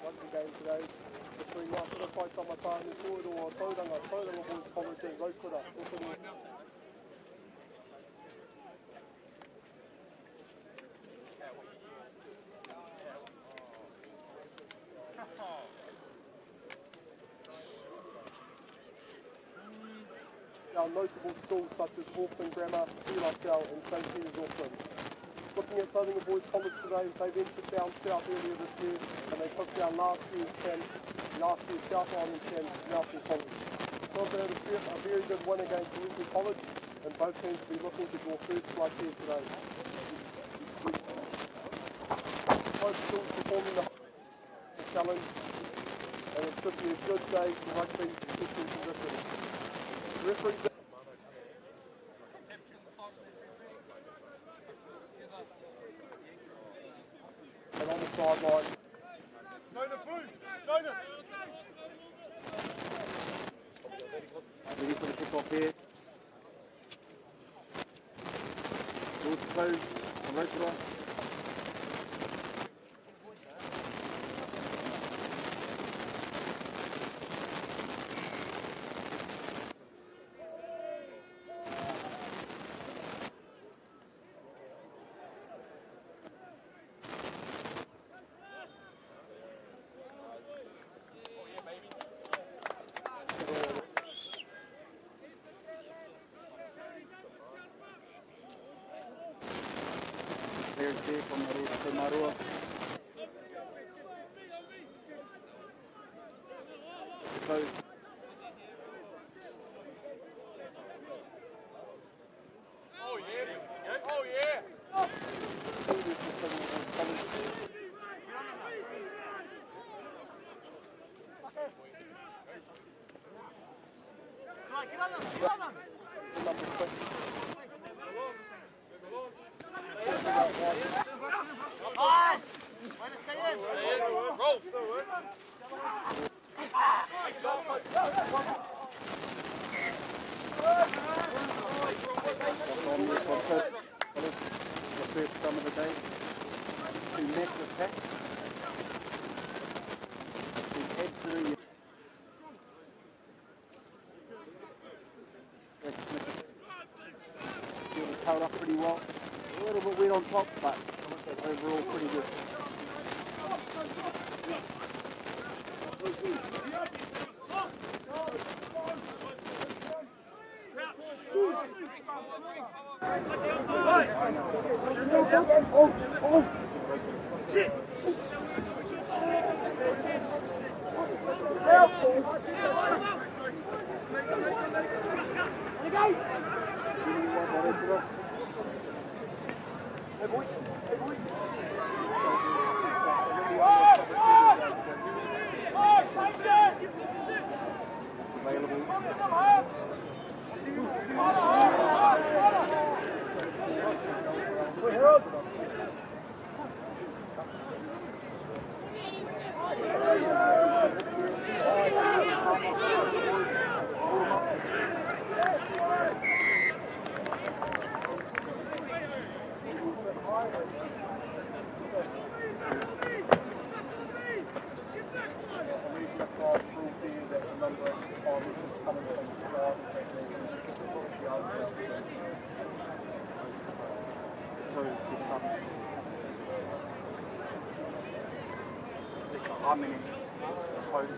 Rugby game today between Rokura Whai Tamata and Rotorua Tauranga Boys College and Rokura. Our notable schools such as Auckland Grammar, Tauranga and St. Peter's Auckland. Looking at Tauranga Boys College today, they've entered down south earlier this year and they took down last year's South Island champ, Nelson College. So they had a very good win against Rugby College and both teams will be looking to draw first place here today. Both schools performing the challenge and it should be a good day for rugby position. Referee and on the sideline. Ready for the kick-off here. Doors closed on Rotorua. There's Jay from Rotorua. Close. Oh yeah! Oh yeah! The first scrum of the day. Two massive attacks. Absolutely. It was held up pretty well. A little bit wet on top, but overall pretty good. Shit! How many opposed?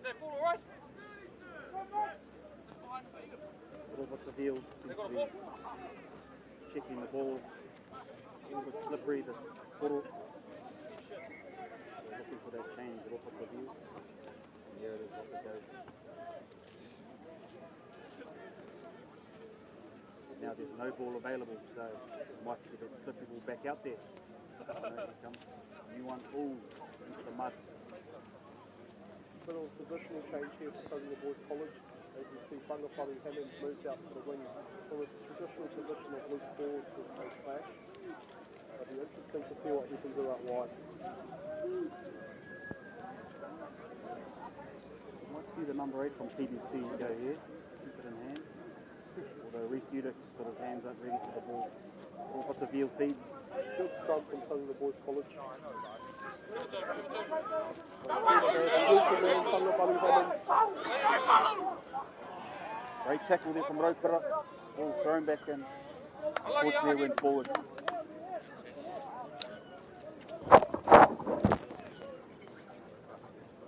that ball alright? What's the deal? They got a ball? Checking the ball. A little bit slippery, the poro. They're looking for that change. What's the deal? And here it is, off it goes. Now there's no ball available, so might see that slippy ball back out there. Here comes new one. Ooh, into the mud. Little positional change here for Tauranga Boys College. As you see, Whangapari Hammond moved out to the wing from his traditional position of loose forward to a straight flash. It'll be interesting to see what he can do out wide. Might see the number 8 from TBC go here. Keep it in hand. Although Reece Udick's got his hands up ready for the ball. What's the veal feeds? Good scrum from Tauranga Boys College. Great tackle there from Rokura. Ball thrown back in. Fortunately went forward.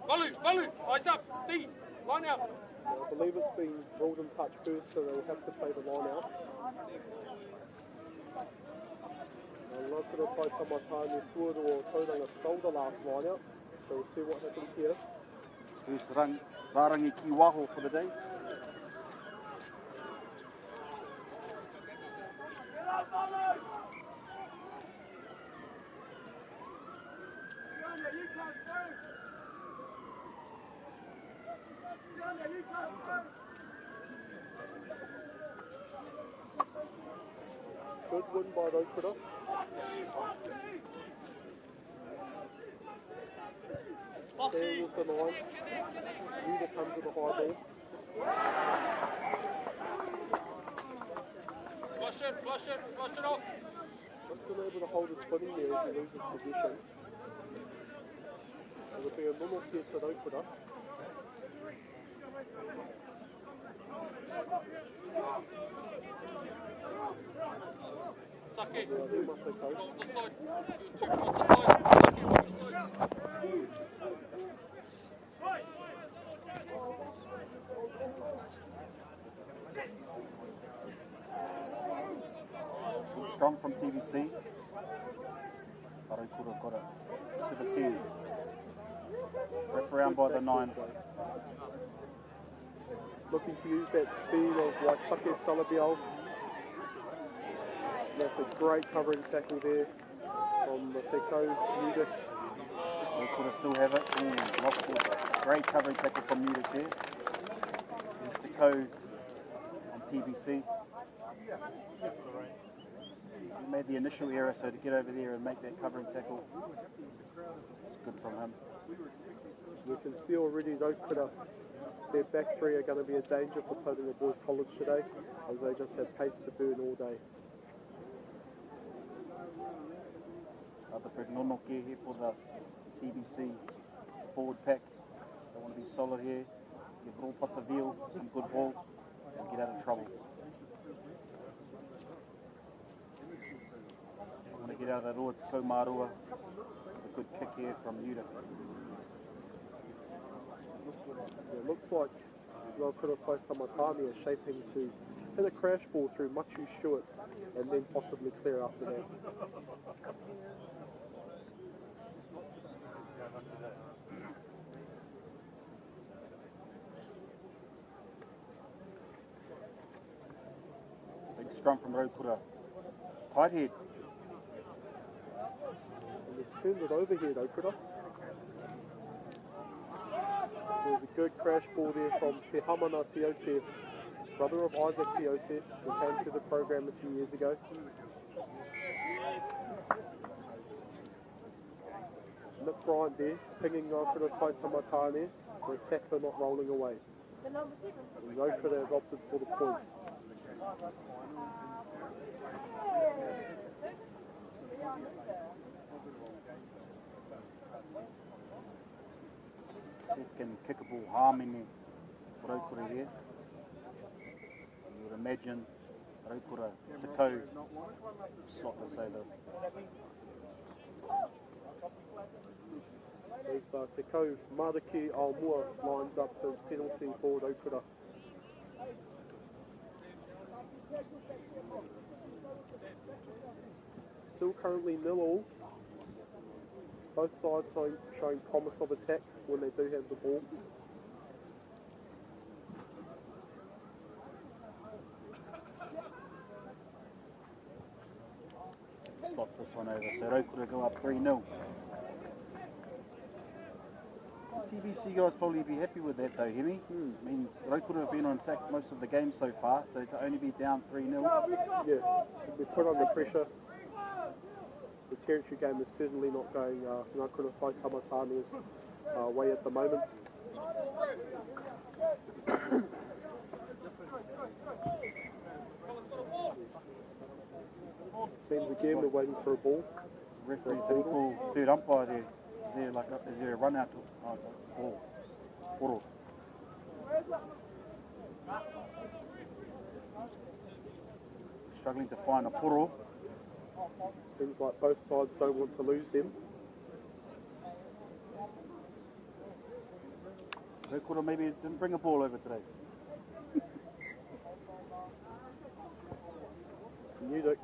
Balu, eyes up, D, line out. I believe it's been ruled in touch first, so they'll have to play the line out. Rokura played some time with Rokura or Tauranga stole the last line out, so we'll see what happens here. Who's Tarangi ki waho for the day? Good win by Rokura. There was the line. Uda comes with the high ball. Flush it off. Not still able to hold his footing there as he loses position. It'll be a normal here to Rokura. Suck it. Yeah, they must have Go coached. on the side. You check on the side. Suck it, watch the side. Strong from TBC. Rokura got it. 17. Wrap around by the 9. Looking to use that speed of Waitake Salabiel. That's a great covering tackle there from the Teko Udick. Rokura still have it. Ooh, lost it. Great covering tackle from Udick there. There's the code on TBC. He made the initial error, so to get over there and make that covering tackle, it's good from him. You can see already Rokura, their back three are going to be a danger for Tauranga Boys College today, as they just have pace to burn all day. Other big nonoke here for the TBC forward pack. They want to be solid here, give all pots of veal, some good ball, and get out of trouble. I want to get out of that Rotorua. A good kick here from Uda. It looks like Rokura Tamatami is shaping to hit a crash ball through Machu Stewart and then possibly clear after that. Big scrum from Rokura. Tight head. And they've turned it over here, Rokura. There's a good crash ball there from Te Hamana Tiote, brother of Isaac Tiote, who came through the program a few years ago. Nick Bryant there, pinging Rokura Tamatane, the attacker not rolling away. And Rokura has opted for the points. Second kickable harmony for Rokura here. You would imagine Rokura Teko slot to say that. As Te Kau Mariki Aomua lines up his penalty for Rokura. Still currently 0-0. Both sides showing promise of attack when they do have the ball. Slot this one over, so Rokura go up 3-0. TBC guys probably be happy with that though, Hemi. I mean, Rokura have been on attack most of the game so far, so to only be down 3-0. Yeah, we put under pressure. The territory game is certainly not going Ngakura Tai Tamatani's way at the moment. Seems again we're waiting for a ball. Referee didn't call third umpire there. Is there a run out? Ball. Poro. Struggling to find a poro. Seems like both sides don't want to lose them. Rokura maybe didn't bring a ball over today. Nudik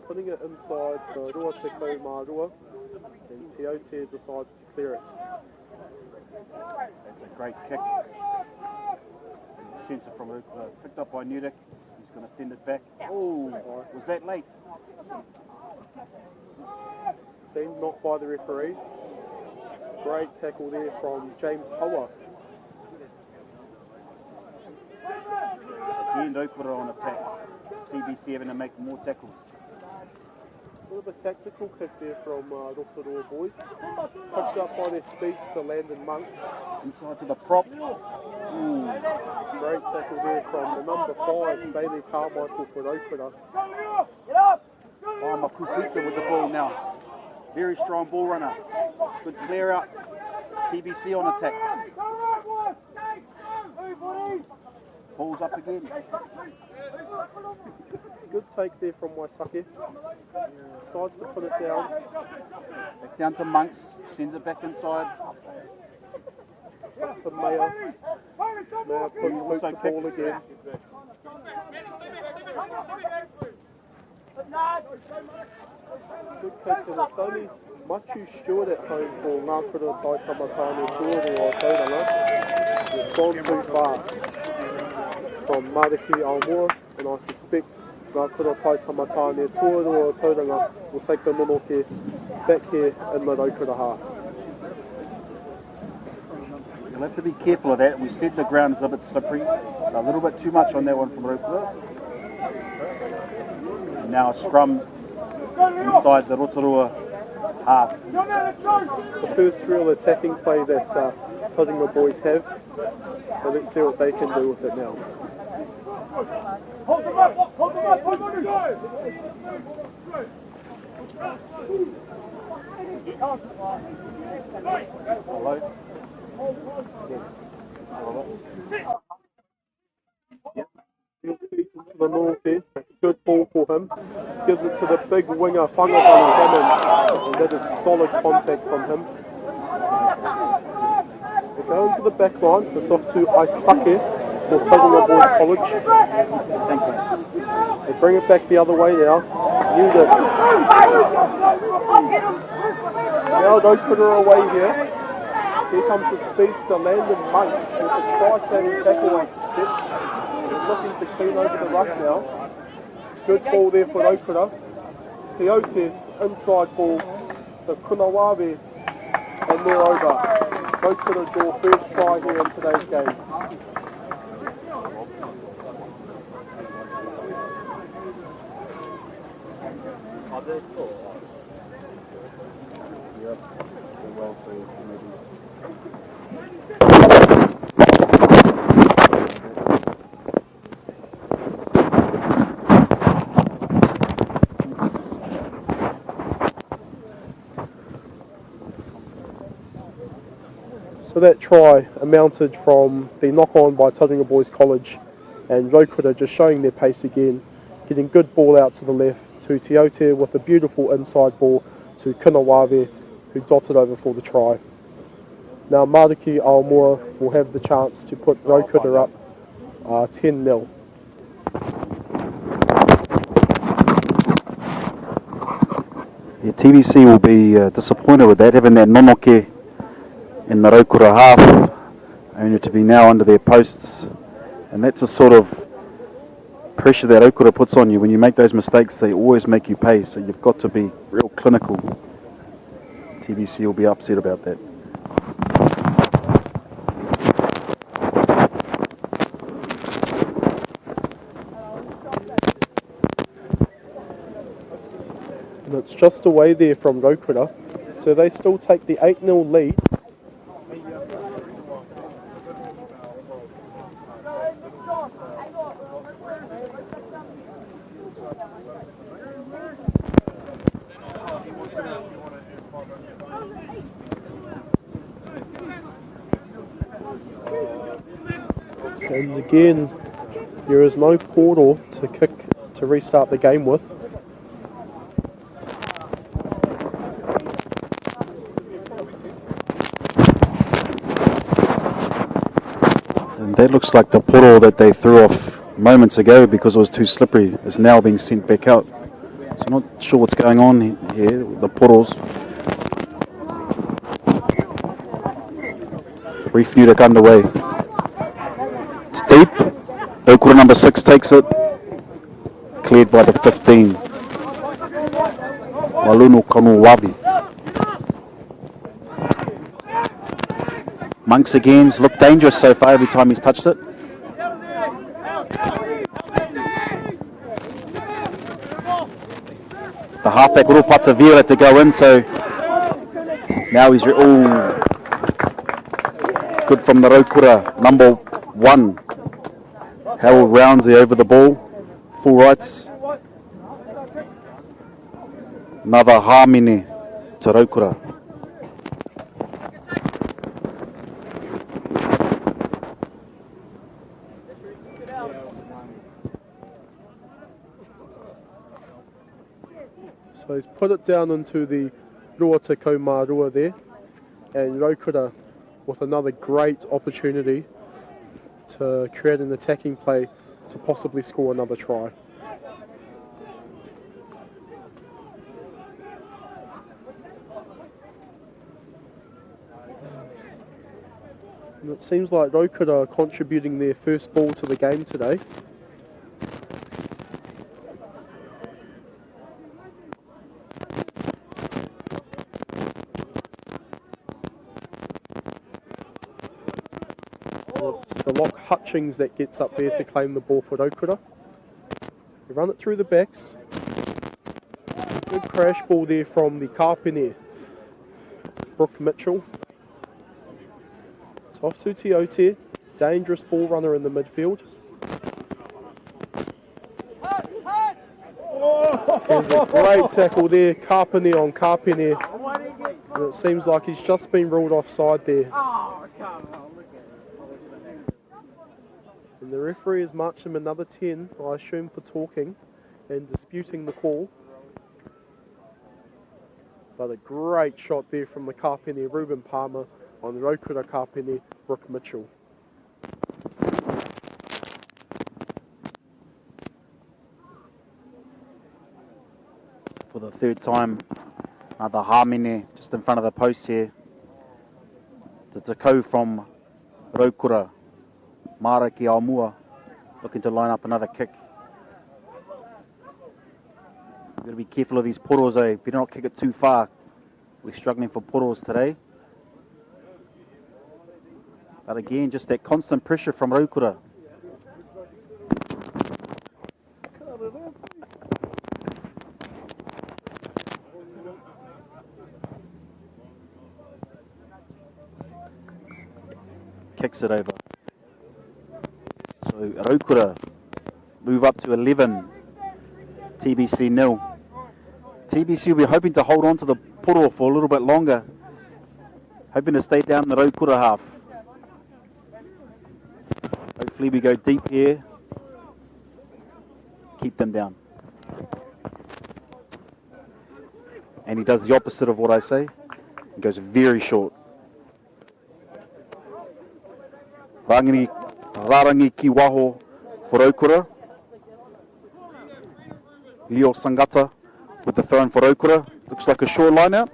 putting it inside for Rua Te Kau Marua, and Teote decides to clear it. That's a great kick. Centre from Rokura, picked up by Nudik. He's going to send it back. Oh, was that late? Deemed not by the referee. Great tackle there from James Hoa. Again, Rokura on attack. TBC having to make more tackles. A bit of a tactical kick there from Rotorua Boys. Picked up by their speed to Landon Monk. Inside to the prop. Great tackle there from the number 5, Bailey Carmichael for Rokura. Oh, Makupita with the ball now. Very strong ball runner. Good clear out. TBC on attack. Ball's up again. Good take there from Waisake. Decides to put it down. Back down to Monks. Sends it back inside. Up to Maya. Now puts the ball again. Good kick, and it's only Machu Stewart at home for Ngakura Tai Tamatani Rotorua Tauranga. It's gone too far from Mariki Aomua, and I suspect Ngakura Tai Tamatani Rotorua Tauranga will take the monoke back here in the Rokura half. You'll have to be careful of that. We said the ground is a bit slippery, so a little bit too much on that one from Rokura. Now a scrum inside the Rotorua half. The first real attacking play that Tauranga Boys have, so let's see what they can do with it now. Hello? Yep. He'll feed into the north here. Good ball for him. Gives it to the big winger, Whangapani Hammond, and that is solid contact from him. They go into the back line. It's off to Aisake for Tauranga Boys College. They bring it back the other way now. Nudik. Now don't put her away here. Here comes the speedster Landon Monks with a try-saving tackle, I suspect. He's looking to clean over the ruck now. Good ball there for Rokura. Teote, inside ball to Kunawabe, and they're over. Rokura draw first try here in today's game. Yep. Well, maybe. So that try amounted from the knock-on by Tauranga Boys College, and Rokura just showing their pace again, getting good ball out to the left to Teote with a beautiful inside ball to Kunawabe, who dotted over for the try. Now Mariki Aomua will have the chance to put Rokura up 10-0. Yeah, TBC will be disappointed with that, having that nonoke in the Rokura half, only to be now under their posts. And that's the sort of pressure that Rokura puts on you. When you make those mistakes, they always make you pay, so you've got to be real clinical. TBC will be upset about that. And it's just away there from Rokura, so they still take the 8-0 lead. And again, there is no portal to kick to restart the game with. And that looks like the portal that they threw off moments ago because it was too slippery is now being sent back out. So I'm not sure what's going on here with the portals. Refutic underway. It's deep. Rokura number 6 takes it. Cleared by the 15. Walunu Kanuwavi. Monks again looked dangerous so far every time he's touched it. The halfback Rupatavira had to go in, so now he's good from the Rokura number 1. Harold Roundsy over the ball, full rights. Another Hamine to Rokura. So he's put it down into the Ruatako Marua there, and Rokura with another great opportunity to create an attacking play to possibly score another try. And it seems like Rokura are contributing their first ball to the game today. It's the Lock Hutchings that gets up there to claim the ball for Rokura. They run it through the backs. Good crash ball there from the Kapene, Brooke Mitchell. It's off to Tiote, dangerous ball runner in the midfield. There's a great tackle there, Kapene on Kapene. And it seems like he's just been ruled offside there. And the referee has marched him another 10, I assume, for talking and disputing the call. But a great shot there from the Kapene, Ruben Palmer, on the Rokura Kapene, Brooke Mitchell. For the third time, another Hamine just in front of the post here. The Takau from Rokura, Mariki Aomua, looking to line up another kick. We've got to be careful of these portals, eh? Better not kick it too far. We're struggling for portals today. But again, just that constant pressure from Rokura. Kicks it over. So Rokura move up to 11. TBC 0. TBC will be hoping to hold on to the portal for a little bit longer. Hoping to stay down the Rokura half. Hopefully we go deep here. Keep them down. And he does the opposite of what I say. He goes very short. Rarangi ki waho for Rokura. Leo Sangata with the throw in for Rokura. Looks like a short line out.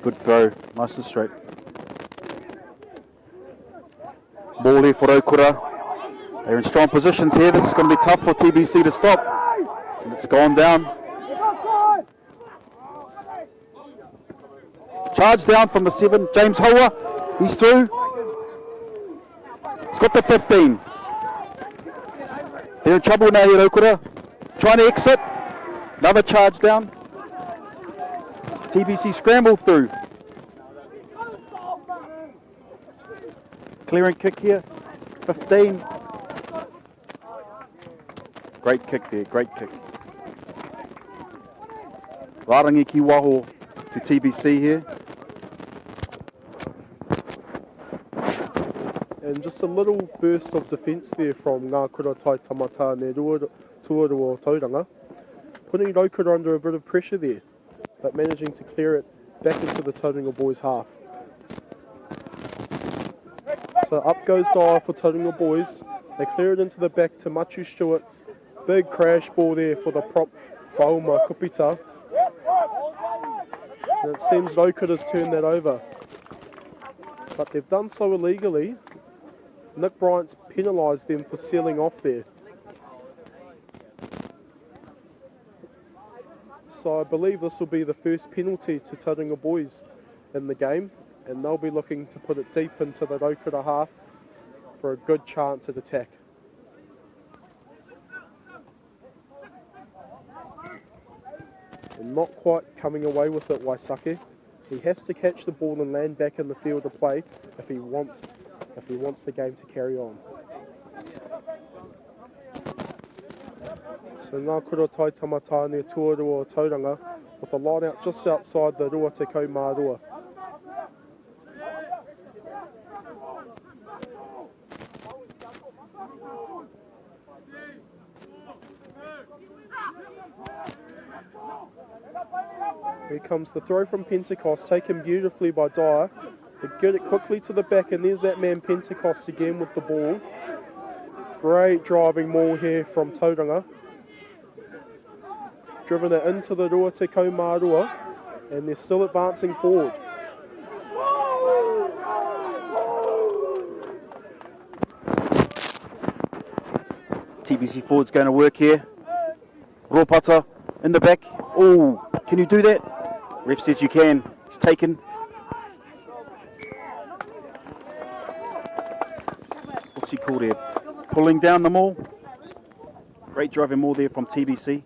Good throw, nice and straight. Ball here for Rokura. They're in strong positions here. This is going to be tough for TBC to stop. And it's gone down. Charge down from the 7. James Hoa. He's through. He's got the 15. They're in trouble now here, Rokura. Trying to exit. Another charge down. TBC scrambled through. Clearing kick here. 15. Great kick there, great kick. Rarangi ki waho to TBC here. And just a little burst of defence there from Ngā Kura Tai Tamata and Tuarua Tauranga, putting Rokura under a bit of pressure there, but managing to clear it back into the Tauranga Boys half. So up goes Dyer for Tauranga Boys. They clear it into the back to Machu Stewart. Big crash ball there for the prop Fauma Kupita. And it seems Rokura's turned that over. But they've done so illegally. Nick Bryant's penalised them for sealing off there. So I believe this will be the first penalty to Tauranga Boys in the game, and they'll be looking to put it deep into the Rokura half for a good chance at attack. And not quite coming away with it, Waisake. He has to catch the ball and land back in the field of play if he wants the game to carry on. So Ngā Kura Tai Tamata near Tuarua Tauranga with a line out just outside the Rua Te Kaumārua. Here comes the throw from Pentecost, taken beautifully by Dyer. They get it quickly to the back, and there's that man Pentecost again with the ball. Great driving maul here from Tauranga. Driven it into the Rua Te Kaumārua, and they're still advancing forward. TBC forward's going to work here. Ropata in the back. Oh, can you do that? Ref says you can. It's taken. What's he called here? Pulling down the maul. Great driving maul there from TBC.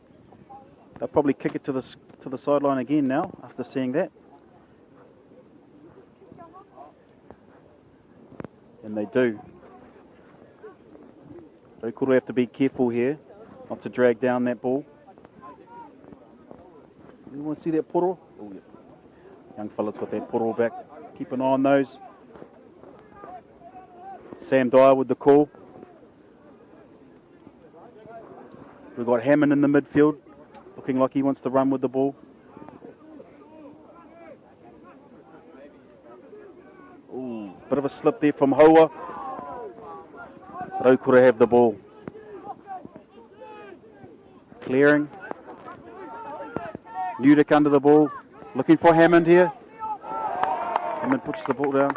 They'll probably kick it to the sideline again now after seeing that. And they do. Rokura have to be careful here not to drag down that ball. You want to see that poro? Oh, yeah. Young fella's got that poro back. Keep an eye on those. Sam Dyer with the call. We've got Hammond in the midfield, looking like he wants to run with the ball. Ooh, bit of a slip there from Hoa. Rokura have the ball. Clearing. Newdick under the ball. Looking for Hammond here. Hammond puts the ball down.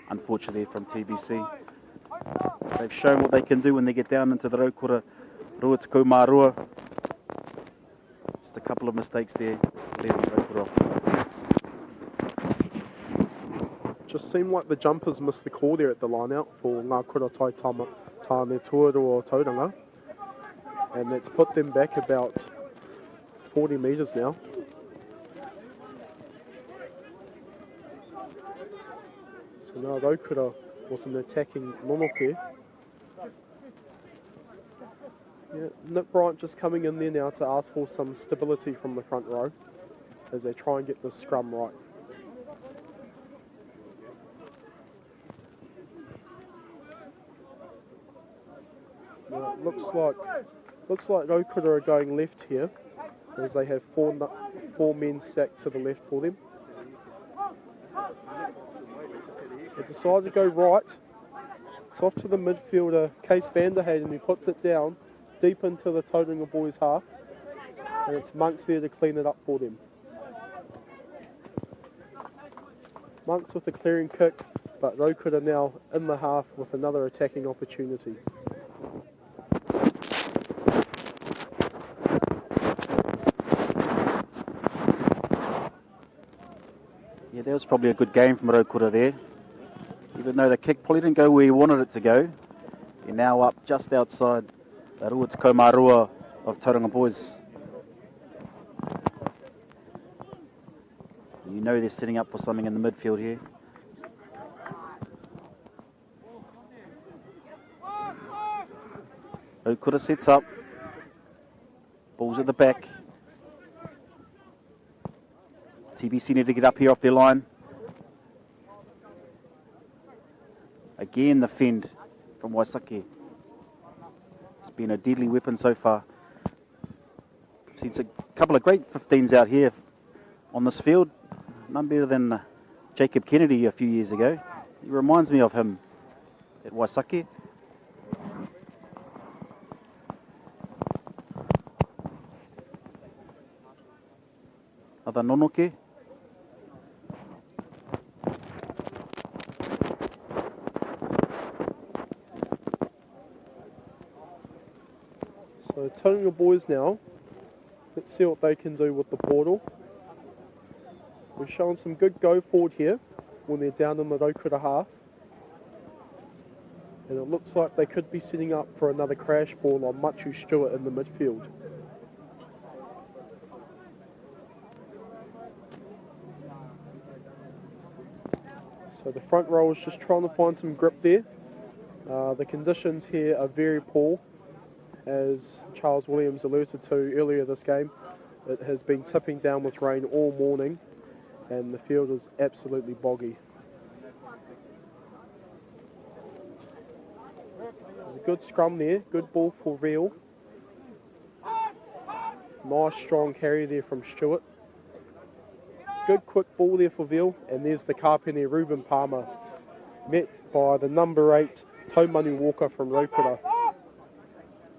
Unfortunately from TBC. They've shown what they can do when they get down into the Rokura Rua Te Kaumārua. Just a couple of mistakes there, leaving Rokura off. Just seemed like the jumpers missed the call there at the line out for Ngā Kura Tai Tamata Tāne Tuarua Tauranga. And that's put them back about 40 metres now. So now Rokura with an attacking Monoke. Yeah, Nick Bryant just coming in there now to ask for some stability from the front row as they try and get this scrum right. Now it looks like Rokura are going left here, as they have four men sacked to the left for them. They decide to go right. It's off to the midfielder, Case Vanderhayden, who puts it down deep into the Tauranga Boys half, and it's Monks there to clean it up for them. Monks with a clearing kick, but Rokura now in the half with another attacking opportunity. Yeah, that was probably a good game from Rokura there. Even though the kick probably didn't go where he wanted it to go, they're now up just outside the Rua of Tauranga Boys. You know they're setting up for something in the midfield here. Rokura sets up. Ball's at the back. TBC need to get up here off their line. Again the fend from Waisake. It's been a deadly weapon so far. Seen a couple of great 15s out here on this field. None better than Jacob Kennedy a few years ago. He reminds me of him at Waisake. Another nonoke. So Tauranga Boys now, let's see what they can do with the portal. We've shown some good go forward here when they're down in the Rokura half. And it looks like they could be setting up for another crash ball on Machu Stewart in the midfield. So the front row is just trying to find some grip there. The conditions here are very poor, as Charles Williams alluded to earlier this game. It has been tipping down with rain all morning, and the field is absolutely boggy. There's a good scrum there, good ball for Veal. Nice strong carry there from Stewart. Good quick ball there for Veal, and there's the kapene Ruben Palmer, met by the number 8 Taumanu Walker from Rokura.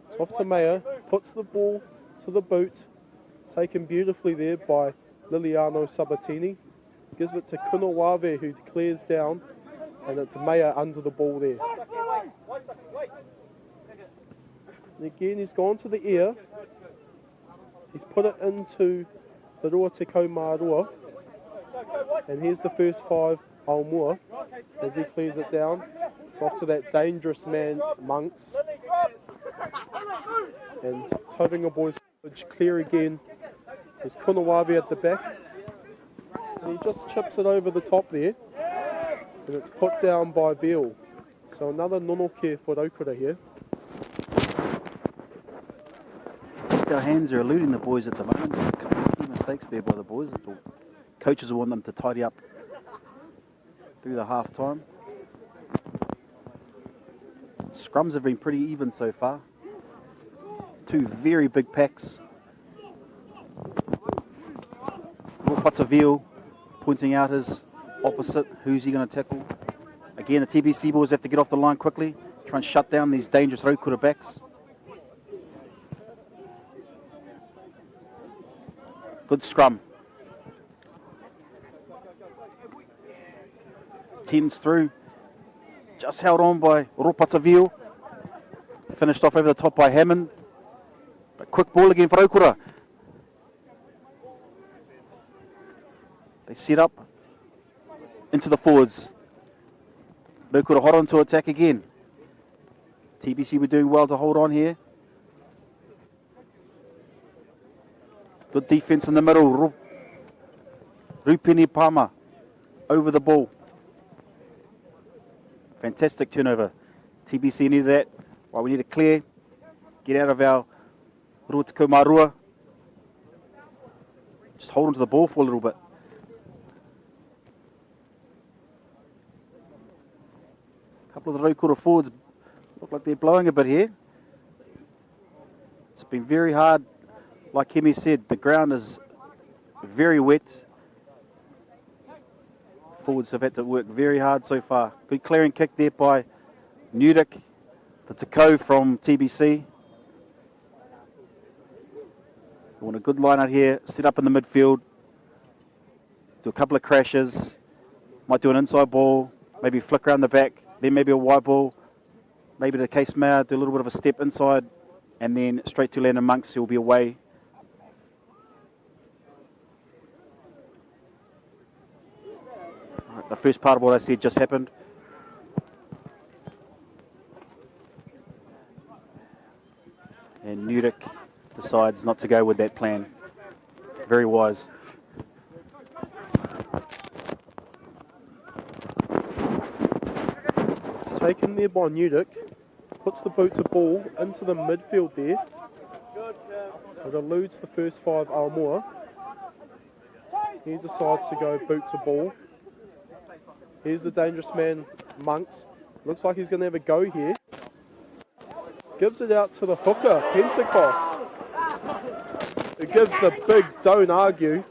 It's off to Maya, puts the ball to the boot, taken beautifully there by Liliano Sabatini. Gives it to Kunawave, who clears down, and it's Maya under the ball there. And again, he's gone to the air. He's put it into the Roa Te Kaumarua. And here's the first 5, Aomua, as he clears it down. It's off to that dangerous man, Monks. And Tauranga Boys clear again. There's Kunawabe at the back. And he just chips it over the top there. And it's put down by Veal. So another nonoke for Rokura here. Just our hands are eluding the boys at the moment. A couple of key mistakes there by the boys. Coaches will want them to tidy up through the half time. Scrums have been pretty even so far. 2 very big packs. Veal pointing out his opposite. Who's he going to tackle? Again, the TBC boys have to get off the line quickly, try and shut down these dangerous Rokura backs. Good scrum. 10's through. Just held on by Veal. Finished off over the top by Hammond. But quick ball again for Rokura. They set up into the forwards. Rokura hot on to attack again. TBC were doing well to hold on here. Good defense in the middle. Rupini Palmer over the ball. Fantastic turnover. TBC needed that. Well, we need to clear. Get out of our Roa Te Kaumarua. Just hold on to the ball for a little bit. A couple of the Rokura forwards look like they're blowing a bit here. It's been very hard. Like Hemi said, the ground is very wet. Forwards have had to work very hard so far. Good clearing kick there by Nudik, the Tako from TBC. We want a good line out here, set up in the midfield, do a couple of crashes, might do an inside ball, maybe flick around the back, then maybe a wide ball, maybe to Case Mayer, do a little bit of a step inside, and then straight to Landon Monks, who will be away. Right, the first part of what I said just happened. And Nudik decides not to go with that plan. Very wise. It's taken there by Nudik. Puts the boot to ball into the midfield there. It eludes the first five Aomua. He decides to go boot to ball. Here's the dangerous man, Monks. Looks like he's going to have a go here. Gives it out to the hooker, Pentecost. Who gives the big don't argue.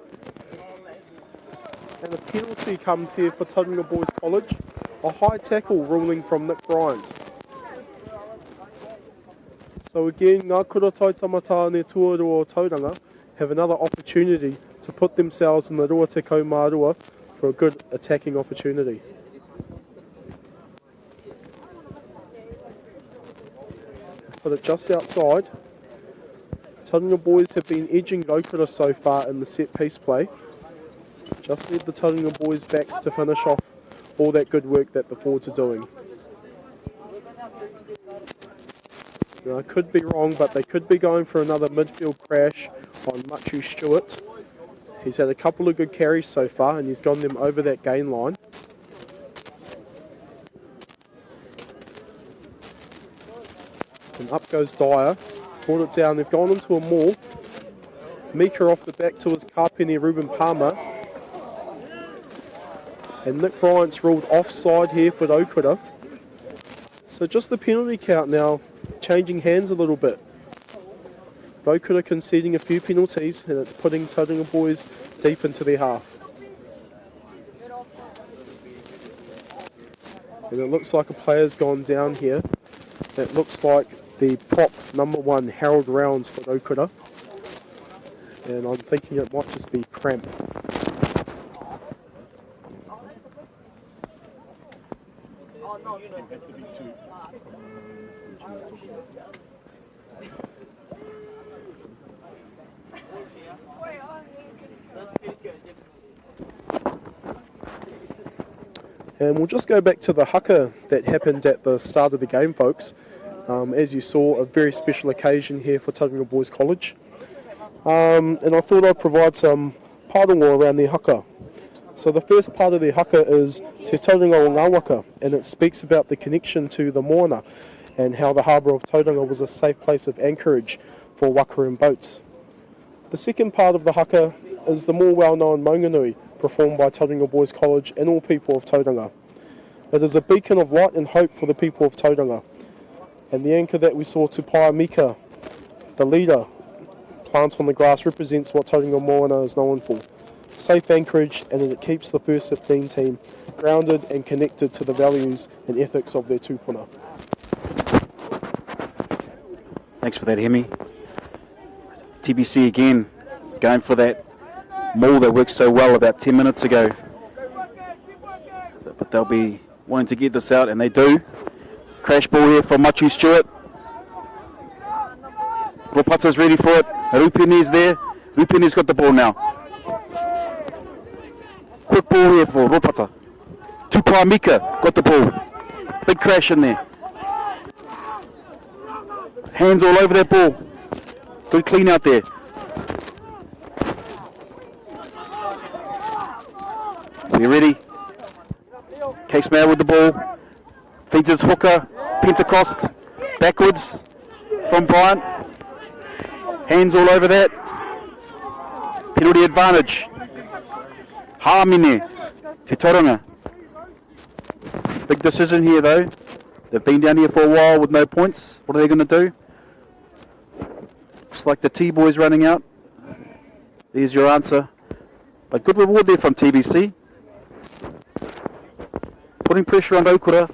And a penalty comes here for Tauranga Boys College. A high tackle ruling from Nick Bryant. So again, Ngā Kura Tai Tamata ne Tuarua Tauranga have another opportunity to put themselves in the Rua Te Kaumārua for a good attacking opportunity. Put it just outside. Tauranga Boys have been edging Rokura so far in the set piece play. Just need the Tauranga Boys backs to finish off all that good work that the forwards are doing. Now, I could be wrong, but they could be going for another midfield crash on Machu Stewart. He's had a couple of good carries so far and he's gotten them over that gain line. And up goes Dyer. Brought it down. They've gone into a maul. Mika off the back to his Kapene Ruben Palmer. And Nick Bryant's ruled offside here for Rokura. So just the penalty count now changing hands a little bit. Rokura conceding a few penalties and it's putting Tauranga Boys deep into their half. And it looks like a player's gone down here. It looks like the prop number 1 Harold Rounds for Rokura. And I'm thinking it might just be cramp. And we'll just go back to the haka that happened at the start of the game, folks. As you saw, a very special occasion here for Tauranga Boys College. And I thought I'd provide some pārongo around the haka. So the first part of the haka is Te Tauranga o Ngā Waka, and it speaks about the connection to the moana and how the harbour of Tauranga was a safe place of anchorage for waka and boats. The second part of the haka is the more well-known maunganui, performed by Tauranga Boys College and all people of Tauranga. It is a beacon of light and hope for the people of Tauranga. And the anchor that we saw to Paia Mika, the leader, plants on the grass, represents what Tauranga Moana is known for. Safe anchorage, and it keeps the first 15 team grounded and connected to the values and ethics of their tūpuna. Thanks for that, Hemi. TBC again, going for that maul that worked so well about 10 minutes ago. But they'll be wanting to get this out, and they do. Crash ball here from Machu Stewart. Ropata's ready for it. Rupene's there. Rupene's got the ball now. Quick ball here for Ropata. Tupai Mika got the ball. Big crash in there. Hands all over that ball. Good clean out there. We're ready. Case Mayer with the ball. Feeds his hooker. Pentecost. Backwards from Bryant. Hands all over that. Penalty advantage. Hāmine. Te Tauranga. Big decision here though. They've been down here for a while with no points. What are they going to do? Looks like the T-Boys running out. There's your answer. But good reward there from TBC. Putting pressure on Rokura.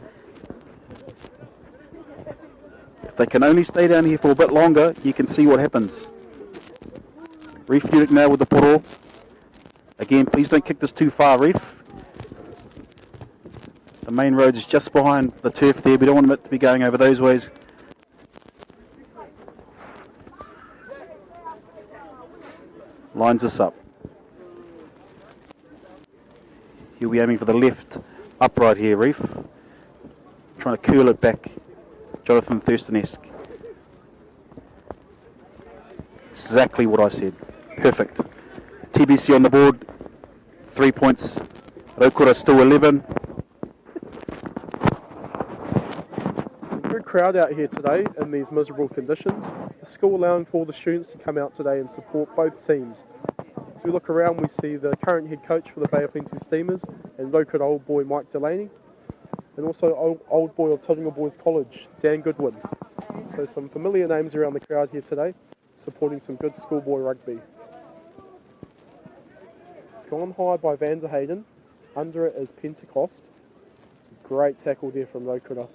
If they can only stay down here for a bit longer, you can see what happens. Reef Munich now with the poro. Again, please don't kick this too far, Reef. The main road is just behind the turf there. We don't want it to be going over those ways. Lines us up. He'll be aiming for the left upright here, Reef. Trying to curl it back. Jonathan Thurston-esque. Exactly what I said. Perfect. TBC on the board. 3 points. Rokura still 11. Good crowd out here today in these miserable conditions. The school allowing for all the students to come out today and support both teams. As we look around, we see the current head coach for the Bay of Plenty Steamers and Rokura old boy Mike Delaney, and also old boy of Tauranga Boys College, Dan Goodwin. So some familiar names around the crowd here today, supporting some good schoolboy rugby. It's gone high by Van der Hayden. Under it is Pentecost. It's a great tackle there from Rokura.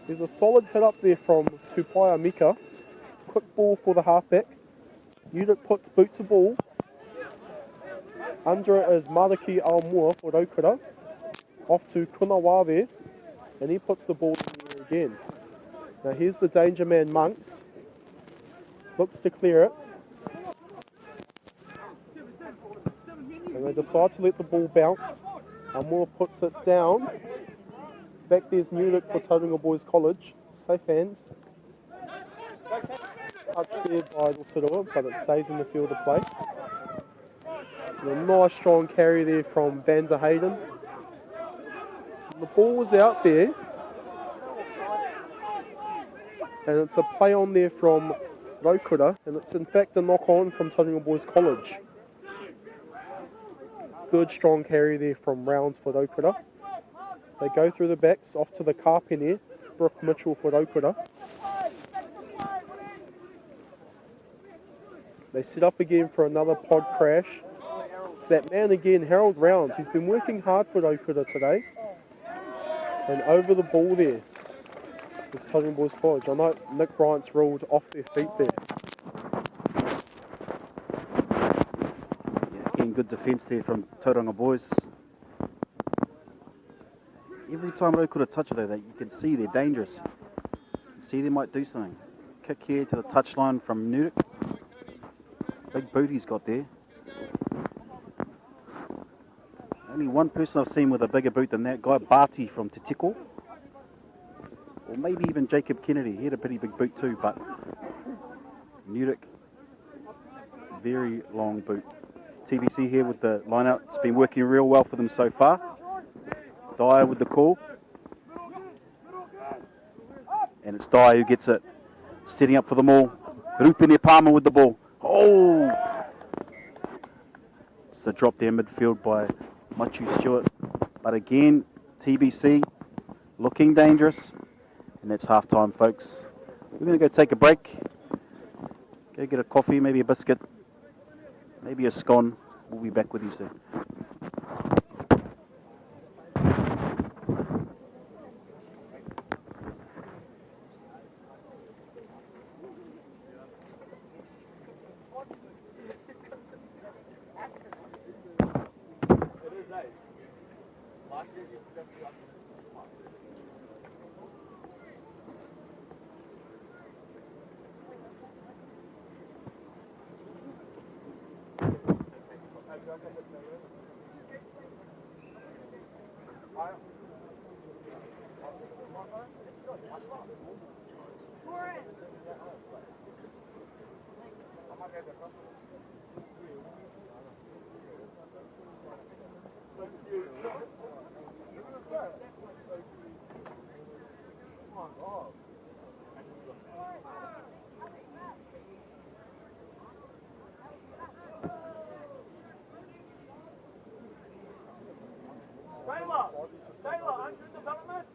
There's a solid hit up there from Tupaia Mika. Quick ball for the halfback. Unit puts boot to ball. Under it is Mariki Aomua for Rokura. Off to Kunawa there. And he puts the ball in the air again. Now here's the danger man Monks. Looks to clear it. And they decide to let the ball bounce. Aomua puts it down. Back there's Munich for Tauranga Boys College. Safe hands. Touch there by Rotorua, but it stays in the field of play. And a nice strong carry there from Van der Hayden. And the ball was out there. And it's a play on there from Rokura, and it's in fact a knock on from Tauranga Boys College. Good strong carry there from Rounds for Rokura. They go through the backs, off to the Carpenter, Brooke Mitchell for Rokura. They set up again for another pod crash. It's that man again, Harold Rounds. He's been working hard for Rokura today. And over the ball there is Tauranga Boys College. I know Nick Bryant's ruled off their feet there. Yeah, again, good defence there from Tauranga Boys. Every time Rokura touch it though, you can see they're dangerous. You can see they might do something. Kick here to the touchline from Nudik. Big boot he's got there. Only one person I've seen with a bigger boot than that guy, Barty from Te Tiko. Or maybe even Jacob Kennedy. He had a pretty big boot too, but Nudik, very long boot. TBC here with the line out. It's been working real well for them so far. Dyer with the call. And it's Dyer who gets it. Setting up for them all. Rupine Palmer with the ball. Oh! It's a drop there midfield by Machu Stewart. But again, TBC looking dangerous. And that's half time, folks. We're going to go take a break. Go get a coffee, maybe a biscuit, maybe a scone. We'll be back with you soon. Taylor, under development.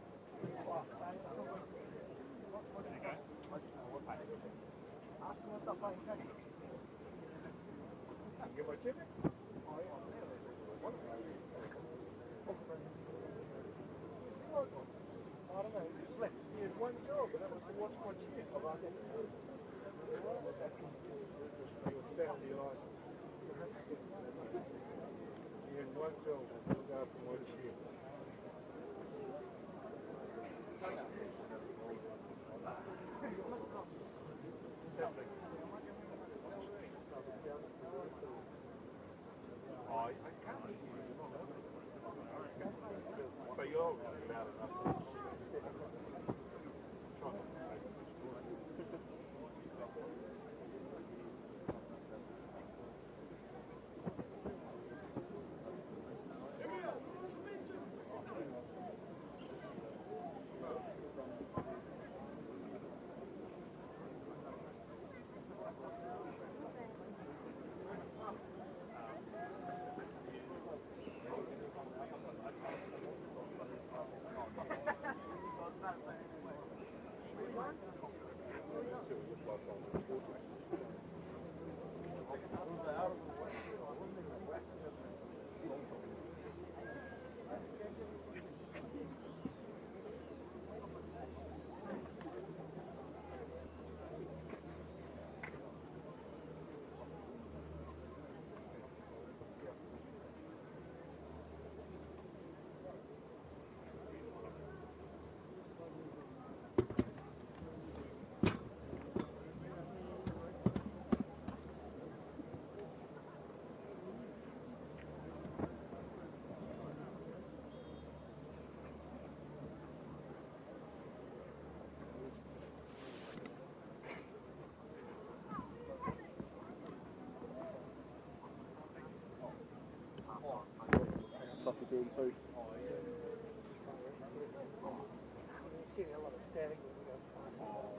Stuff we're doing too.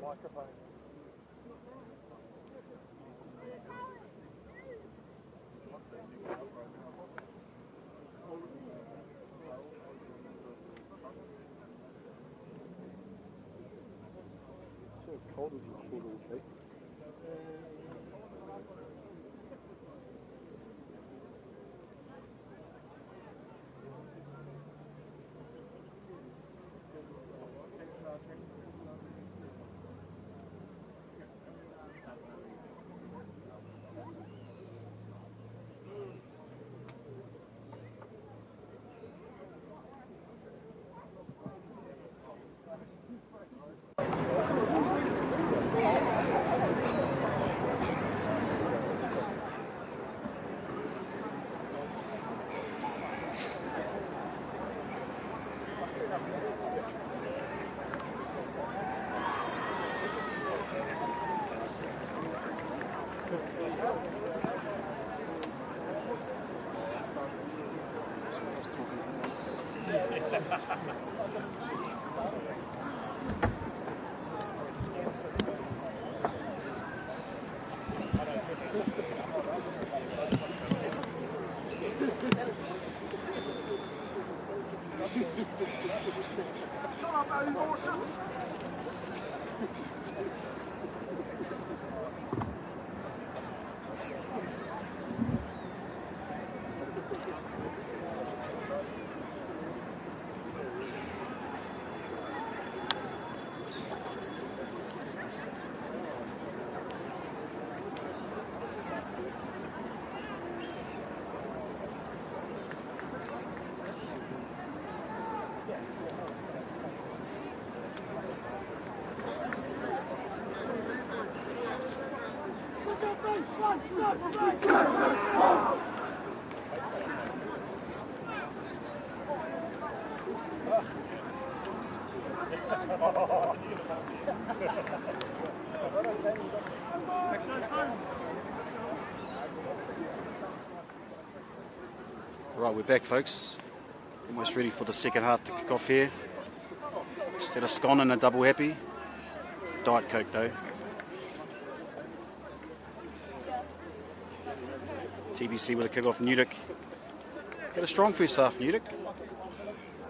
Microphone. So it's cold as you thought it would be. Right, we're back, folks. Almost ready for the second half to kick off here. Just had a scone and a double happy. Diet Coke, though. TBC with a kick off. Newdick had a strong first half. Newdick,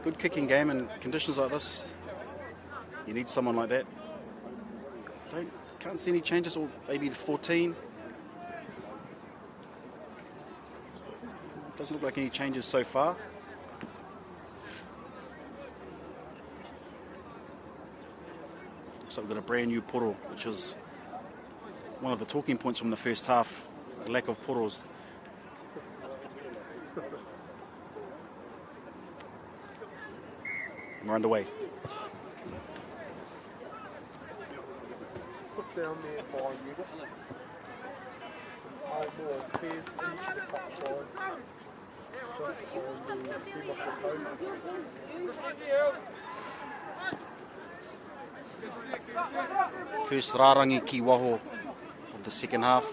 good kicking game in conditions like this. You need someone like that. Can't Can't see any changes, or maybe the 14. Doesn't look like any changes so far. Looks like we've got a brand new poro, which was one of the talking points from the first half, the lack of poros. And we're underway. Put down there by unit. More pairs into the touchline. Just on the big off the code. First rārangi ki waho of the second half.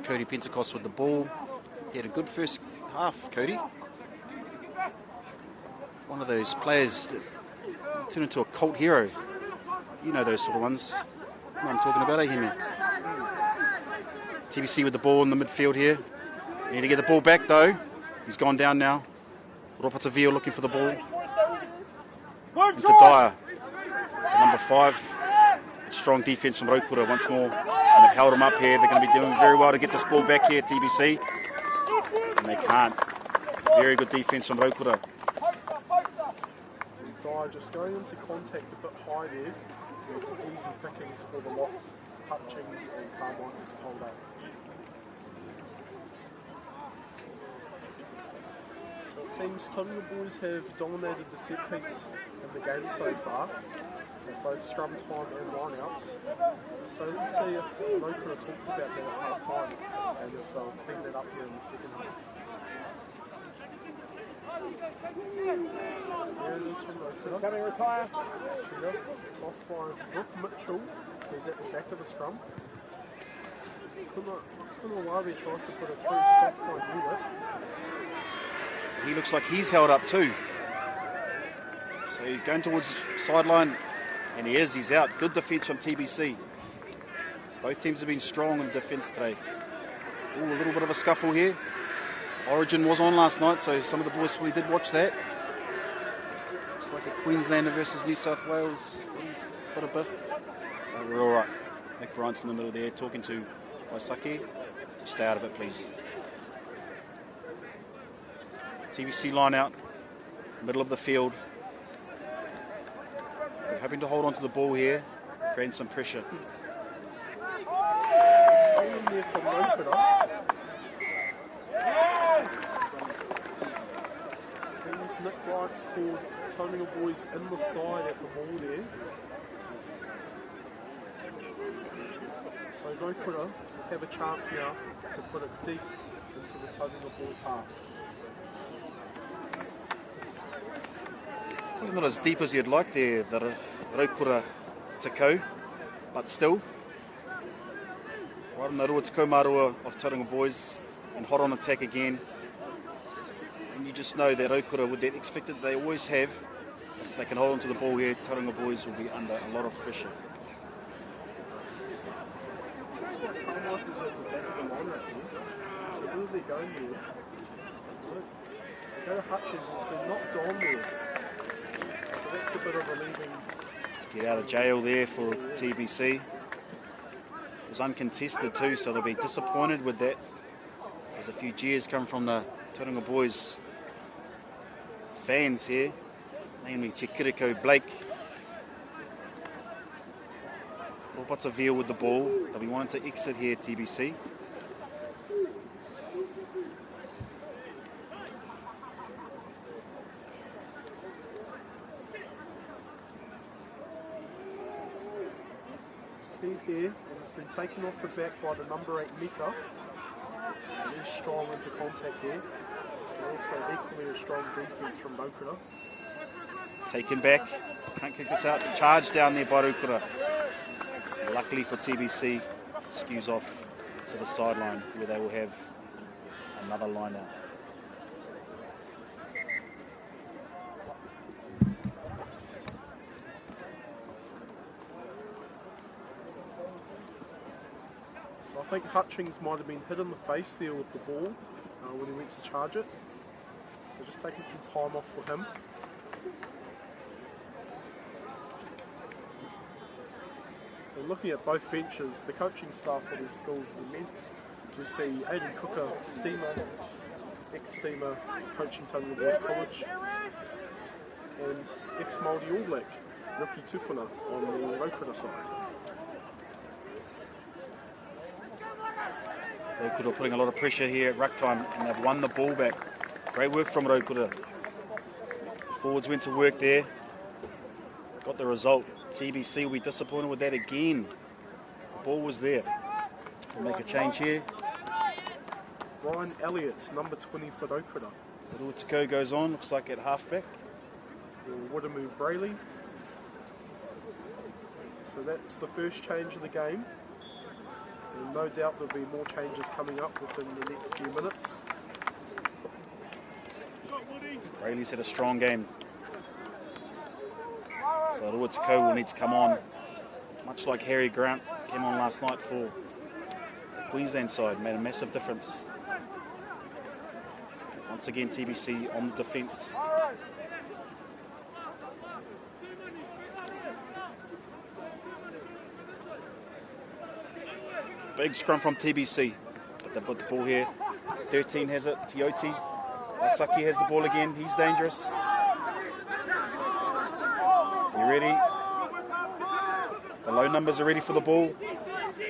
Cody Pentecost with the ball. He had a good first half, Cody. One of those players that turned into a cult hero. You know those sort of ones. You know what I'm talking about, eh, Hemi? TBC with the ball in the midfield here. Need to get the ball back though. He's gone down now. Ropatavio looking for the ball. Into Dyer. Number 5. Strong defence from Rokura once more. And they've held him up here. They're going to be doing very well to get this ball back here, TBC. And they can't. Very good defence from Rokura. Dyer just going into contact a bit high there. It's easy pickings for the locks, Hutchings and Carmichael to hold up. So it seems Tauranga Boys have dominated the set piece in the game so far, at both scrum time and lineouts. So let's see if Rokura talks about that at half time and if they'll clean that up here in the second half. There it is from Rokura. Coming retire. It's off by Brooke Mitchell, who's at the back of the scrum. Kumawabi tries to put it through, stopped by Unit. He looks like he's held up too. So going towards the sideline, and he's out. Good defence from TBC. Both teams have been strong in defence today. Ooh, a little bit of a scuffle here. Origin was on last night, so some of the boys probably did watch that. Looks like a Queenslander versus New South Wales. Bit of biff. We're all right. Nick Bryant's in the middle there, talking to Waisake. Stay out of it, please. TBC line out, middle of the field. We're hoping to hold on to the ball here, creating some pressure. Stolen there from Rokura. Seems Nick Bryant's called Tauranga Boys in the side at the ball there. So Rokura have a chance now to put it deep into the Tauranga Boys half. Probably not as deep as you'd like there, the Rokura Takau, but still. Right on the Rua Te Kaumarua of Tauranga Boys, and hot on attack again. And you just know that Rokura, with that X factor that they always have, if they can hold on to the ball here, Tauranga Boys will be under a lot of pressure. Looks like Carmichael's at the back of the line right here. So where are they going there? They go to Hutchins, it's been knocked on there. So that's a bit of a leaving. Get out of jail there for TBC. It was uncontested too, so they'll be disappointed with that. There's a few jeers come from the Tauranga Boys fans here, namely Te Kiriko Blake. Ropatavio with the ball. They'll be wanting to exit here, TBC. There, and it's been taken off the back by the number 8 Mika. And he's strong into contact there. And also equally a strong defence from Rokura. Taken back, can't kick this out. Charge down there by Rokura. Luckily for TBC, skews off to the sideline where they will have another line out. So I think Hutchings might have been hit in the face there with the ball when he went to charge it. So just taking some time off for him. And looking at both benches, the coaching staff for these schools is immense. You see Aidan Cooker, Steamer, ex-Steamer, coaching Tauranga Boys College, and ex-Māori All Black, Rookie Tupuna on the Rokura side. Rokura putting a lot of pressure here at ruck time, and they've won the ball back. Great work from Rokura. The forwards went to work there, got the result. TBC will be disappointed with that again. The ball was there. We'll make a change here. Ryan Elliott, number 20 for Rokura. Rotorua goes on, looks like at halfback. For Woodamu Brayley. So that's the first change of the game. And no doubt there'll be more changes coming up within the next few minutes. Brayley's had a strong game. So Rotorua will need to come on, much like Harry Grant came on last night for the Queensland side, made a massive difference. Once again, TBC on the defence. Big scrum from TBC, but they've got the ball here. 13 has it, Tioti. Asaki has the ball again, he's dangerous. You ready? The low numbers are ready for the ball.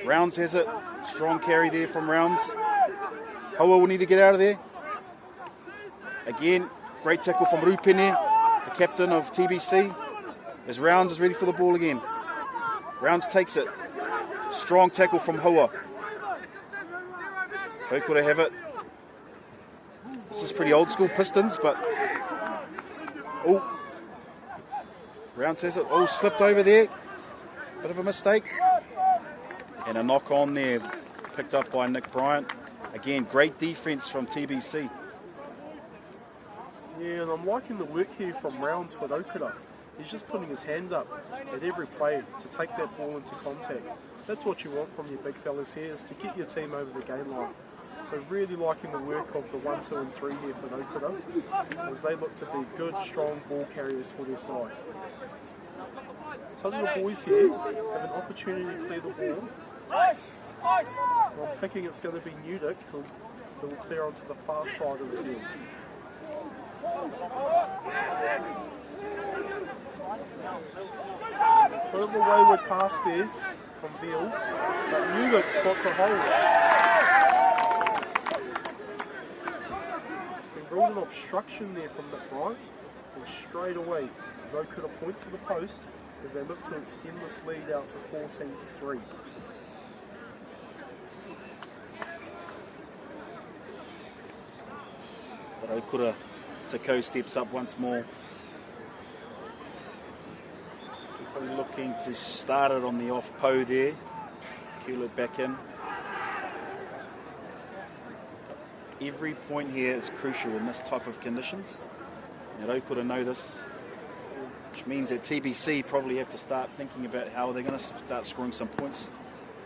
Rounds has it, strong carry there from Rounds. Hoa will need to get out of there. Again, great tackle from Rupene, the captain of TBC. As Rounds is ready for the ball again. Rounds takes it. Strong tackle from Hoa. Rokura have it. This is pretty old school Pistons, but... Oh. Rounds has it. Oh, slipped over there. Bit of a mistake. And a knock on there. Picked up by Nick Bryant. Again, great defence from TBC. Yeah, and I'm liking the work here from Rounds for Rokura. He's just putting his hand up at every play to take that ball into contact. That's what you want from your big fellas here, is to get your team over the game line. So really liking the work of the 1, 2 and 3 here for Rokura, as they look to be good, strong ball carriers for their side. Tauranga Boys here have an opportunity to clear the ball. I'm thinking it's going to be Newdick who will clear onto the far side of the field. Bit of a wayward pass there from Veal, but Newdick spots a hole. It's been brought an obstruction there from Nick Bryant, and straight away Rokura point to the post as they look to extend this lead out to 14-3. Rokura Tako steps up once more. Looking to start it on the off po there. Cue it back in. Every point here is crucial in this type of conditions. And Rokura know this, which means that TBC probably have to start thinking about how they're going to start scoring some points.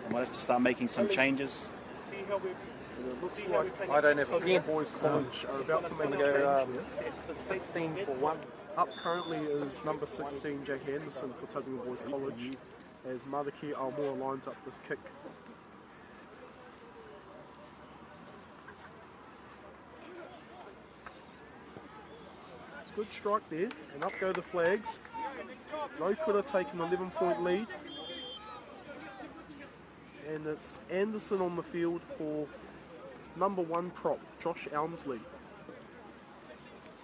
They might have to start making some changes. And it looks like I don't have Tauranga Boys College are about to make a change here. 16 for 1. Up currently is number 16, Jack Anderson for Tauranga Boys College, as Mariki Almora lines up this kick. It's a good strike there, and up go the flags. Rokura take an 11-point lead, and it's Anderson on the field for number 1 prop, Josh Elmsley.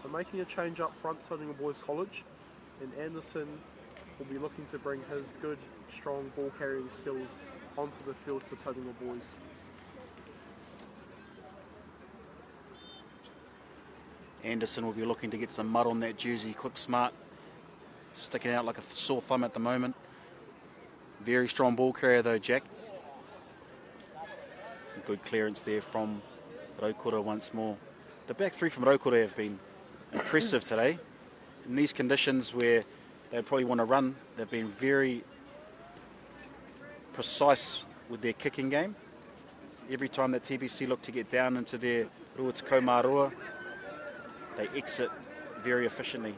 So making a change up front, Tauranga Boys College, and Anderson will be looking to bring his good, strong ball carrying skills onto the field for Tauranga Boys. Anderson will be looking to get some mud on that jersey, quick, smart, sticking out like a sore thumb at the moment. Very strong ball carrier though, Jack. Good clearance there from Rokura once more. The back three from Rokura have been impressive today. In these conditions where they probably want to run, they've been very precise with their kicking game. Every time that TBC look to get down into their Ruatako Marua, they exit very efficiently.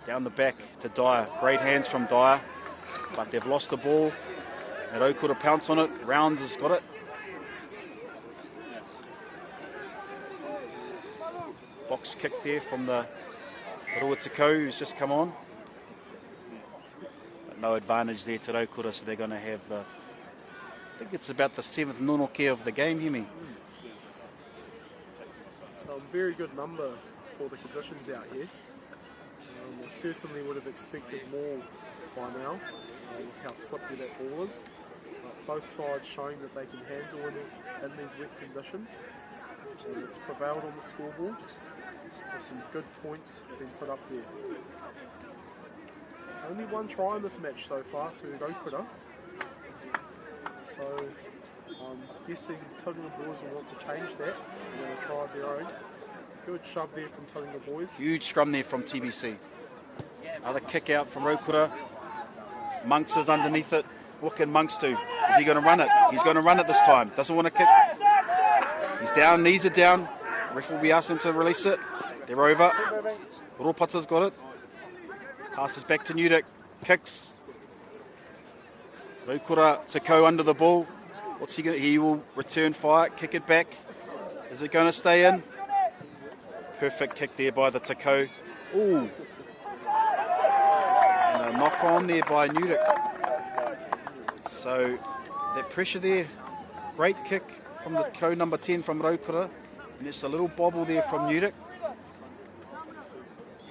Down the back to Dyer. Great hands from Dyer, but they've lost the ball. And Rokura pounce on it. Rounds has got it. Box kick there from the Rotorua who's just come on. But no advantage there to Rokura, so they're going to have the... I think it's about the 7th nonoke of the game, Hemi. So a very good number for the conditions out here. I certainly would have expected more by now with how slippery that ball is. But both sides showing that they can handle in these wet conditions. And it's prevailed on the scoreboard with some good points being put up there. Only one try in this match so far to Rokura. So I'm guessing Tauranga Boys will want to change that. They're going to try their own. Good shove there from Tauranga Boys. Huge scrum there from TBC. Another kick out from Rokura. Monks is underneath it. What can Monks do? Is he going to run it? He's going to run it this time. Doesn't want to kick. He's down, knees are down. Ref will be asking to release it. They're over. Ropata's got it. Passes back to Nudek. Kicks. Rokura Takau under the ball. What's he going to... He will return fire, kick it back. Is it going to stay in? Perfect kick there by the Takau. Ooh. And a knock on there by Nudek. So that pressure there. Great kick from the Takau number 10 from Rokura. And just a little bobble there from Nudek.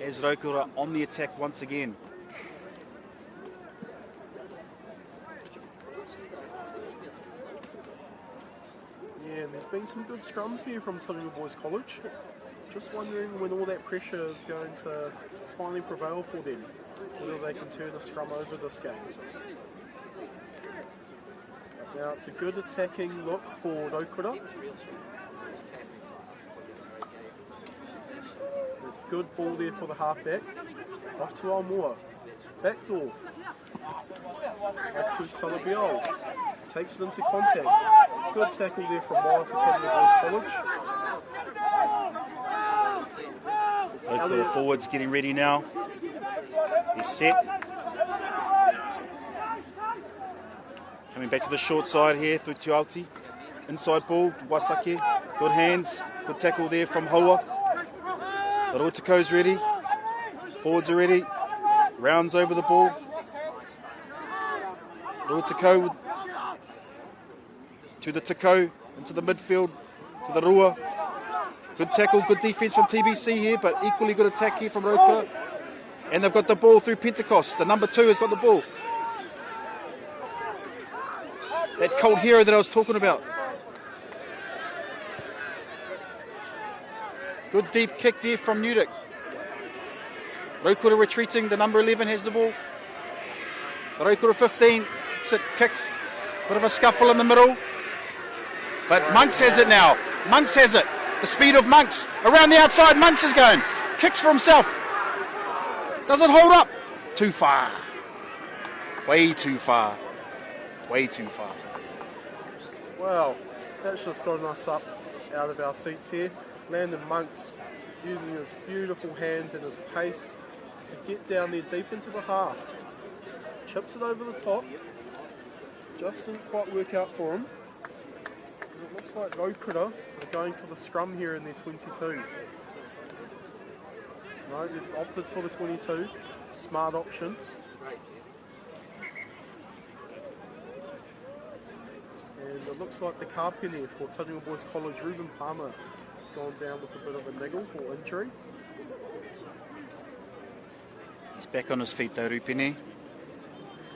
As Rokura on the attack once again. Yeah, and there's been some good scrums here from Tauranga Boys College. Just wondering when all that pressure is going to finally prevail for them, whether they can turn a scrum over this game. But now it's a good attacking look for Rokura. It's good ball there for the halfback. Off to Almoa. Backdoor. Off to Salabiol. Takes it into contact. Good tackle there from Moa for Tauranga Boys College. Rokura forwards getting ready now. They're set. Coming back to the short side here through to Aoti. Inside ball, Wasake. Good hands. Good tackle there from Hoa. The Rotoko's ready. Forwards are ready. Rounds over the ball. Rotoko to the Takau, into the midfield, to the Rua. Good tackle, good defence from TBC here, but equally good attack here from Rokura. And they've got the ball through Pentecost. The number 2 has got the ball. That cold hero that I was talking about. Good deep kick there from Nudek. Rokura retreating, the number 11 has the ball. The Rokura 15 kicks, bit of a scuffle in the middle. But Monks has it now. Monks has it. The speed of Monks. Around the outside, Monks is going. Kicks for himself. Doesn't hold up. Too far. Way too far. Way too far. Well, that's just gotten us up out of our seats here. Landon Monks using his beautiful hands and his pace to get down there deep into the half. Chips it over the top. Just didn't quite work out for him. And it looks like Rokura are going for the scrum here in their 22. No, they've opted for the 22. Smart option. And it looks like the kapene for Tauranga Boys College, Ruben Palmer, has gone down with a bit of a niggle or injury. He's back on his feet though, Rupini.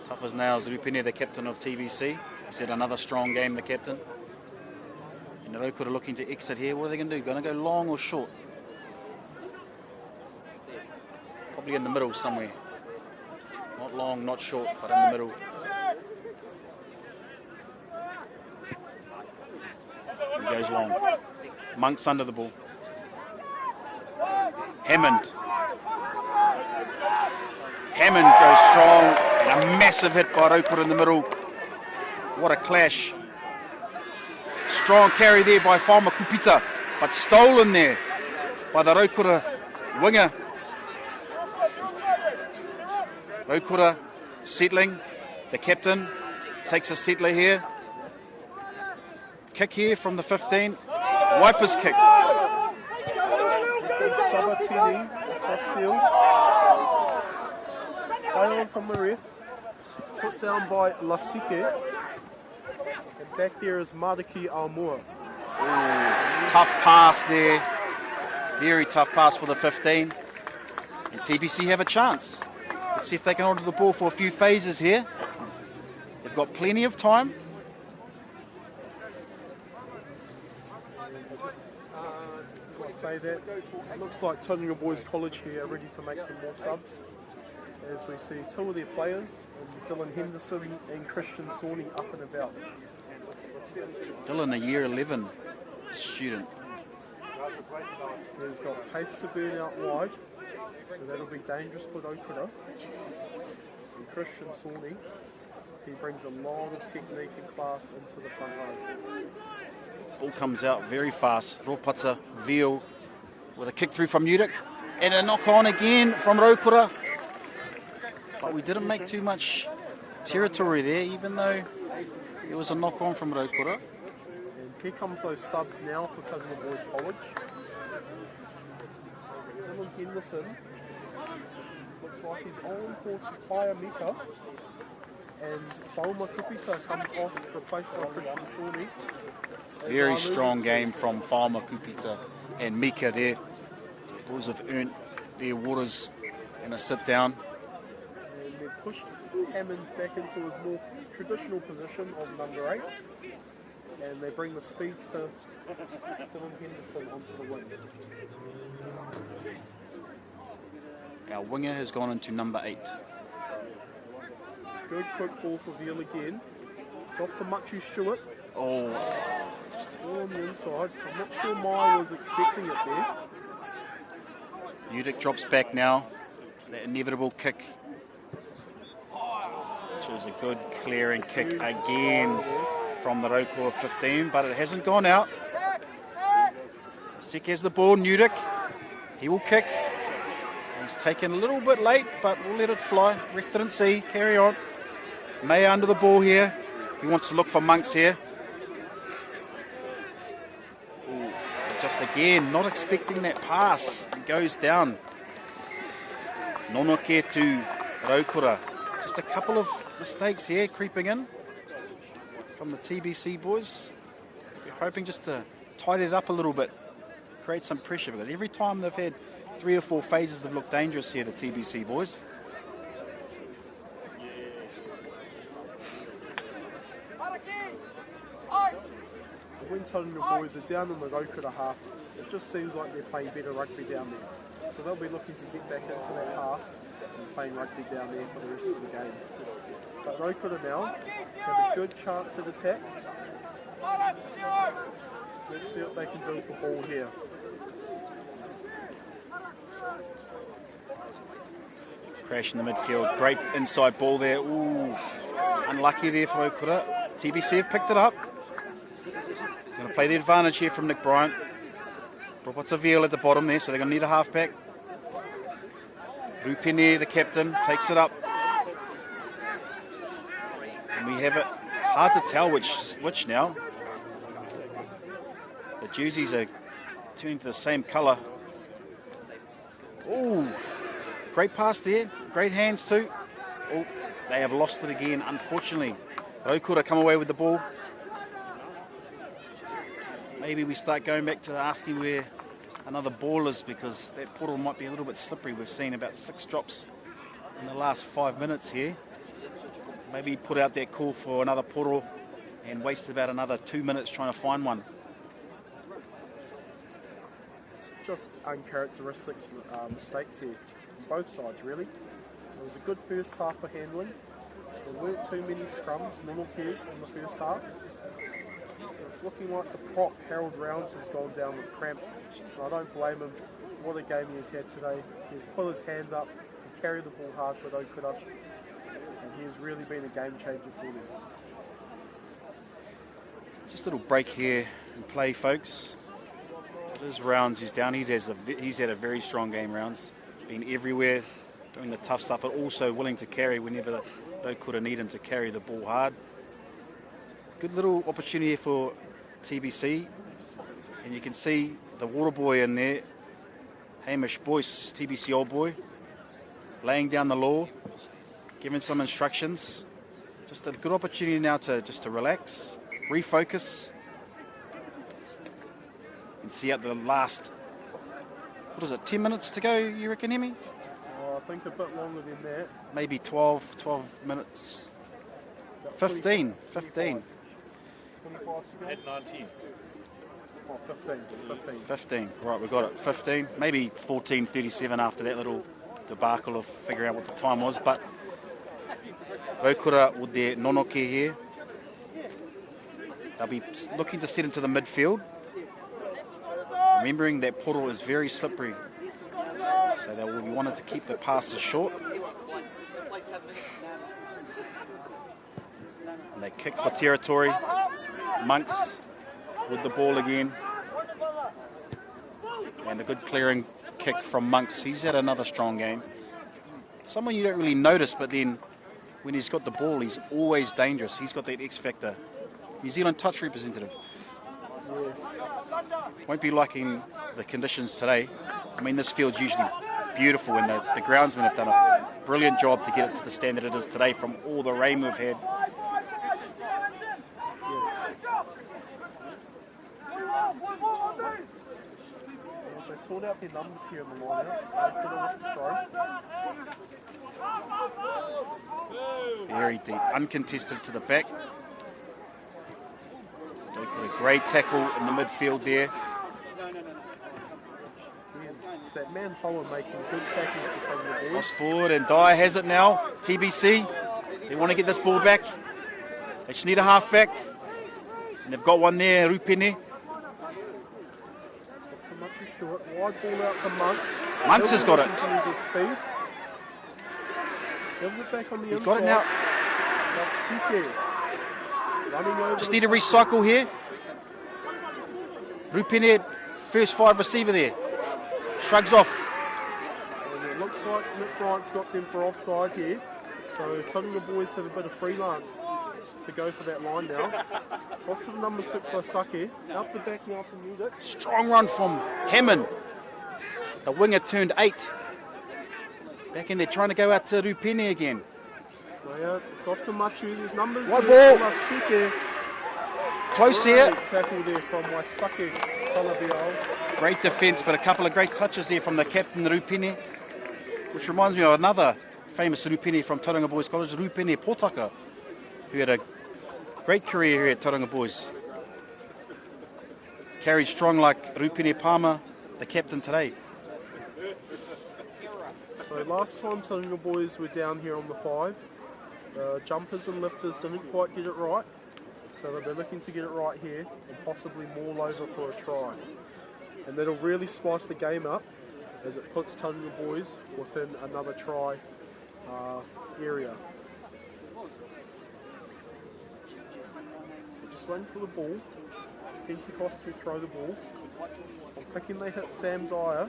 Tough as nails, Rupini, the captain of TBC. He said another strong game, the captain. And Rokura looking to exit here. What are they going to do? Going to go long or short? Probably in the middle somewhere. Not long, not short, but in the middle. He goes long. Monks under the ball. Hammond. Hammond goes strong. And a massive hit by Rokura in the middle. What a clash. Strong carry there by Whauma Kupita, but stolen there by the Rokura winger. Rokura settling. The captain takes a settler here. Kick here from the 15. Wipers kick. Sabatini across field. Play on from the ref. It's put down by Lasike. And back there is Madaki Aumua. Tough pass there. Very tough pass for the 15. And TBC have a chance. Let's see if they can hold the ball for a few phases here. They've got plenty of time. I'll say that. Looks like Tauranga Boys College here are ready to make some more subs. As we see two of their players, Dylan Henderson and Christian Sawney up and about. Dylan, a year 11 student. He's got pace to burn out wide, so that'll be dangerous for Rokura. And Christian Sawney, he brings a lot of technique and class into the front row. Ball comes out very fast. Ropata Veal with a kick through from Udic. And a knock on again from Rokura. But we didn't make too much territory there, even though it was a knock on from Rokura. And here comes those subs now for Tauranga Boys College. Dylan Henderson looks like he's on for Tapaya Mika. And Falma Kupita comes off, replaced by Christian Sawney. Very strong game from Falma Kupita and Mika there. Boys have earned their waters and a sit down. And they've pushed Hammond back into his more traditional position of number 8. And they bring the speedster Dylan Henderson onto the wing. Our winger has gone into number 8. Good quick ball for Veal again. It's off to Machu Stewart. Oh, All on the inside. I'm not sure Maya was expecting it there. Udic drops back now. That inevitable kick. Which is a good clearing kick again from the Rokura 15, but it hasn't gone out. Sek has the ball, Udic. He will kick. He's taken a little bit late, but we'll let it fly. Ref didn't see. Carry on. Maya under the ball here. He wants to look for Monks here. Ooh, just again, not expecting that pass. It goes down. Nonoke to Rokura. Just a couple of mistakes here creeping in from the TBC boys. We're hoping just to tidy it up a little bit, create some pressure, because every time they've had 3 or 4 phases, they've looked dangerous here, the TBC boys. When Tauranga Boys are down in the Rokura half, it just seems like they're playing better rugby down there. So they'll be looking to get back into that half and playing rugby down there for the rest of the game. But Rokura now have a good chance at attack. Let's see what they can do with the ball here. Crash in the midfield, great inside ball there. Ooh, unlucky there for Rokura. TBC have picked it up. Going to play the advantage here from Nick Bryant. What's a Veal at the bottom there, so they're going to need a halfback. Rupini, the captain, takes it up. And we have it hard to tell which now. The jerseys are turning to the same colour. Ooh, great pass there, great hands too. Oh, they have lost it again, unfortunately. Rokura come away with the ball. Maybe we start going back to asking where another ball is, because that portal might be a little bit slippery. We've seen about 6 drops in the last 5 minutes here. Maybe put out that call for another portal and waste about another 2 minutes trying to find one. Just uncharacteristic mistakes here on both sides, really. It was a good first half for handling. There weren't too many scrums, normal cares in the first half. It's looking like the prop, Harold Rounds, has gone down with cramp. And I don't blame him. What a game he has had today. He's put his hands up to carry the ball hard for Rokura. And he has really been a game changer for them. Just a little break here in play, folks. There's Rounds, he's down. He's had a very strong game, Rounds. Been everywhere, doing the tough stuff, but also willing to carry whenever the Rokura need him to carry the ball hard. Good little opportunity for TBC, and you can see the water boy in there, Hamish Boyce, TBC old boy, laying down the law, giving some instructions. Just a good opportunity now to relax, refocus, and see out the last, 10 minutes to go, you reckon, Hemi? Oh, I think a bit longer than that. Maybe 12 minutes. 15. 25 to go. At 19. Oh, 15. 15, right, we got it. 15, maybe 14:37 after that little debacle of figuring out what the time was. But Rokura with their nonoke here. They'll be looking to set into the midfield. Remembering that Poro is very slippery, so they will be wanting to keep the passes short. And they kick for territory. Monks with the ball again. And a good clearing kick from Monks. He's had another strong game. Someone you don't really notice, but then when he's got the ball, he's always dangerous. He's got that X factor. New Zealand touch representative. Won't be liking the conditions today. I mean, this field's usually beautiful, and the groundsmen have done a brilliant job to get it to the standard it is today from all the rain we've had. So sort out their numbers here in the lineup. Very deep, uncontested to the back. They put a great tackle in the midfield there. It's that man Power making good tackles for some of the boys. Cross forward, and Dyer has it now. TBC, they want to get this ball back. They just need a half-back. And they've got one there, Rupene. Off to much short. Wide ball out to Monks. Monks has got it. Continues his speed. Gives it back on the He's inside. got it now. Lasike. Running over. Just need to recycle here. Rupene, first 5 receiver there. Shrugs off. And it looks like Nick Bryant's got them for offside here. So Tauranga Boys have a bit of freelance to go for that line now. It's off to the number 6, Osake. Out the back now to Mudic. Strong run from Hammond. The winger turned 8. Back in there trying to go out to Rupene again. Yeah, it's off to Machu. There's numbers Wide there. ball. Lasike. Close here. Great tackle there from Waisake Salabiao. Great defence, but a couple of great touches there from the captain, Rupene. Which reminds me of another famous Rupene from Tauranga Boys College, Rupene Potaka, who had a great career here at Tauranga Boys. Carried strong like Rupene Palmer, the captain today. So last time Tauranga Boys were down here on the 5, jumpers and lifters didn't quite get it right. So they're looking to get it right here and possibly maul over for a try. And that'll really spice the game up as it puts Tauranga Boys within another try area. So just waiting for the ball. Pentecost to throw the ball. I'm thinking they hit Sam Dyer.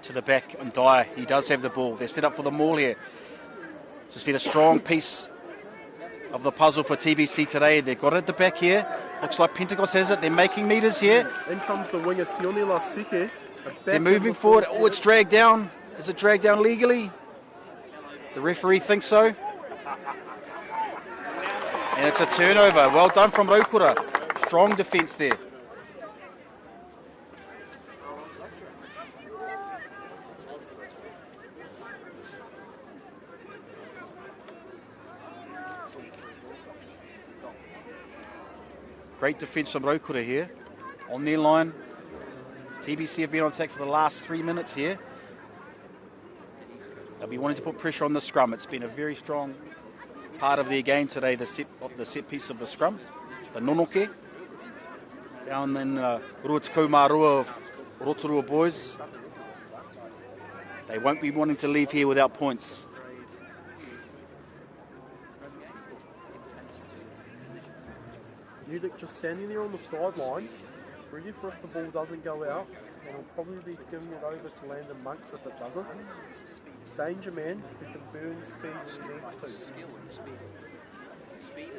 To the back, and Dyer, he does have the ball. They're set up for the maul here. It's just been a strong piece of the puzzle for TBC today. They've got it at the back here. Looks like Pentecost has it. They're making metres here. In comes the winger, Sione Lasike. They're moving forward. Oh, it's dragged down. Is it dragged down legally? The referee thinks so. And it's a turnover. Well done from Rokura. Strong defence there. Great defence from Rokura here. On their line. TBC have been on attack for the last 3 minutes here. They'll be wanting to put pressure on the scrum. It's been a very strong part of their game today, the set piece of the scrum. The nonoke. Down in Ruatikau Marua of Rotorua Boys. They won't be wanting to leave here without points. Mudic just standing there on the sidelines, ready for if the ball doesn't go out. and he'll probably be giving it over to Landon Monks if it doesn't. Danger man who can burn speed when he needs to.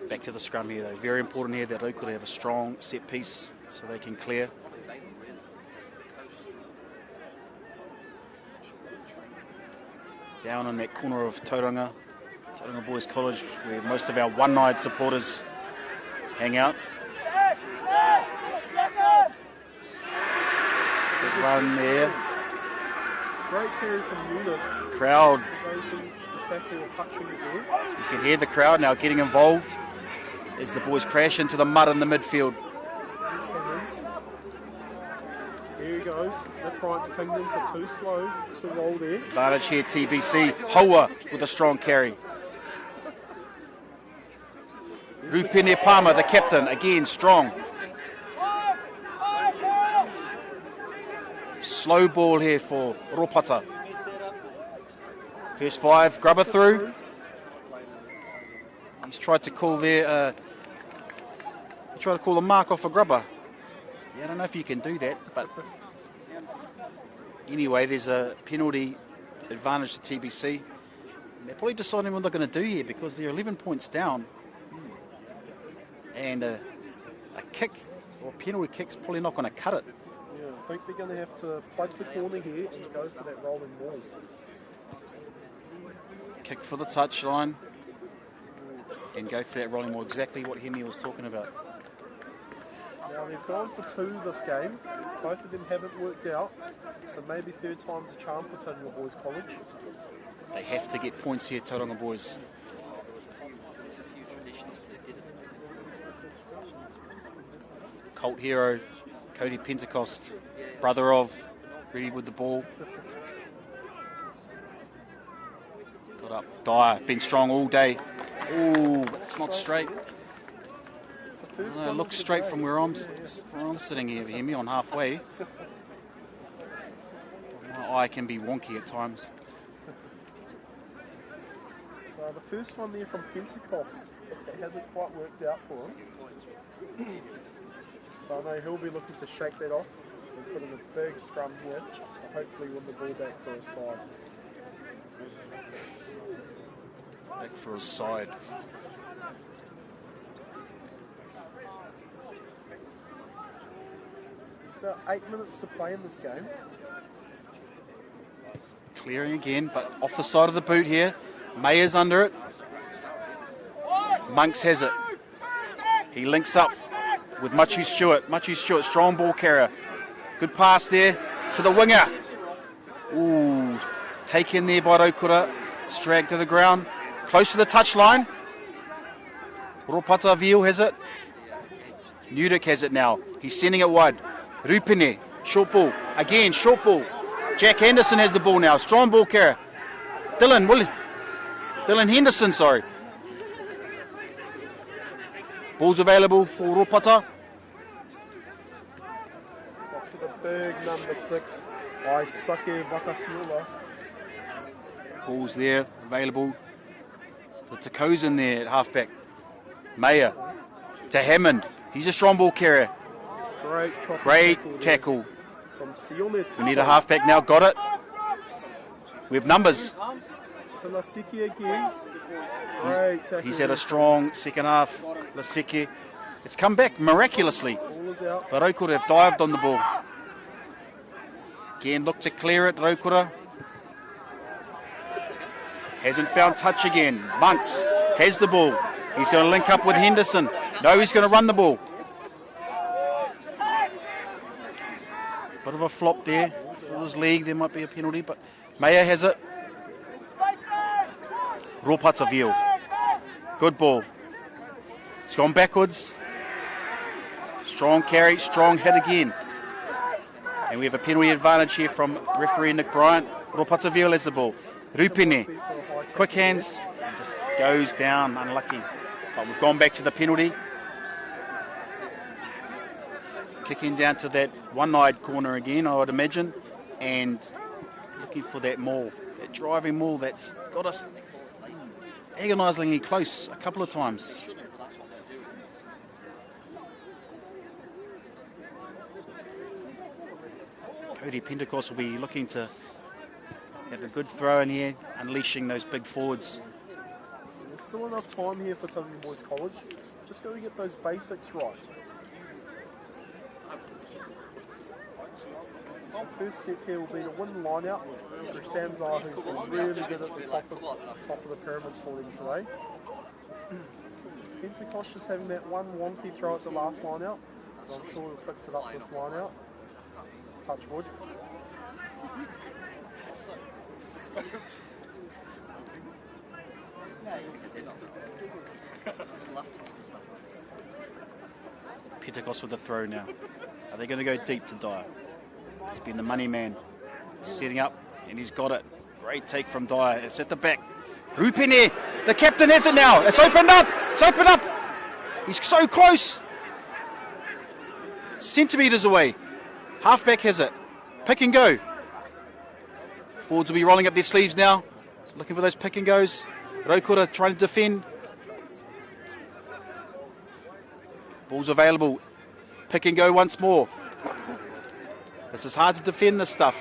Back to the scrum here though. Very important here that Rokura have a strong set piece so they can clear. Down in that corner of Tauranga Boys College, where most of our one-eyed supporters hang out. Good run there. Great carry from Muda. Crowd. You can hear the crowd now getting involved as the boys crash into the mud in the midfield. Here he goes. Nick Bryant's pinged him for too slow to roll there. Advantage here, TBC. Hoa with a strong carry. Rupene Palmer, the captain, again strong. Slow ball here for Ropata. First 5, Grubber through. He's tried to call there. He tried to call the mark off a Grubber. Yeah, I don't know if you can do that, but anyway, there's a penalty advantage to TBC. They're probably deciding what they're going to do here because they're 11 points down. And a kick or penalty kick's probably not going to cut it. Yeah, I think they're going to have to plug the corner here and go for that rolling balls. Kick for the touchline and go for that rolling ball. Exactly what Hemi was talking about. Now they've gone for 2 this game. Both of them haven't worked out. So maybe third time's a charm for Tauranga Boys College. They have to get points here, Tauranga Boys. Cult hero, Cody Pentecost, brother of, ready with the ball. Got up, Dyer, been strong all day. Ooh, but it's not straight. No, it looks straight from where I'm sitting here, Hemi, on halfway. My eye can be wonky at times. So the first one there from Pentecost, it hasn't quite worked out for him. So I know he'll be looking to shake that off and put in a big scrum here. So hopefully win the ball back for his side. Back for his side. About 8 minutes to play in this game. Clearing again, but off the side of the boot here. Mayer's under it. Monks has it. He links up with Machu Stewart. Machu Stewart, strong ball carrier. Good pass there to the winger. Ooh, taken there by Rokura. Dragged to the ground. Close to the touchline. Ropata Veal has it. Nudik has it now. He's sending it wide. Rupene, short ball. Again, short ball. Jack Anderson has the ball now. Strong ball carrier. Dylan Henderson, sorry. Ball's available for Ropata. Up to the big number 6, Aisake Vakasiola. Ball's there, available. The Takozin there at halfback. Mayer to Hammond. He's a strong ball carrier. Great tackle. From Sione. We need a halfback now. Got it. We have numbers. To Lasiki again. Great tackle. He's had a strong second half. Lasiki. It's come back miraculously. Ball is out. But Rokura have dived on the ball. Again, look to clear it. Rokura hasn't found touch again. Monks has the ball. He's going to link up with Henderson. No, he's going to run the ball. Bit of a flop there for his league. There might be a penalty, but Mayer has it. Ropata Veal. Good ball. It's gone backwards. Strong carry, strong hit again. And we have a penalty advantage here from referee Nick Bryant. Ropata Veal has the ball. Rupene. Quick hands. Just goes down. Unlucky. But we've gone back to the penalty. Kicking down to that one-eyed corner again, I would imagine. And looking for that maul. That driving maul that's got us agonisingly close a couple of times. Cody Pentecost will be looking to have a good throw in here, unleashing those big forwards. There's still enough time here for Tauranga Boys College. Just got to get those basics right. The first step here will be to win line out for Sam Dyer, who's been really good at the top of the pyramid for them today. Pentecost just having that one wonky throw at the last line out. I'm sure he'll fix it up this line out. Touch wood. Pentecost with the throw now. Are they going to go deep to Dyer? He's been the money man. Setting up, and he's got it. Great take from Dyer. It's at the back. Rupine, the captain has it now. It's opened up. It's opened up. He's so close. Centimetres away. Halfback has it. Pick and go. Forwards will be rolling up their sleeves now. Looking for those pick and goes. Rokura trying to defend. Ball's available. Pick and go once more. This is hard to defend this stuff.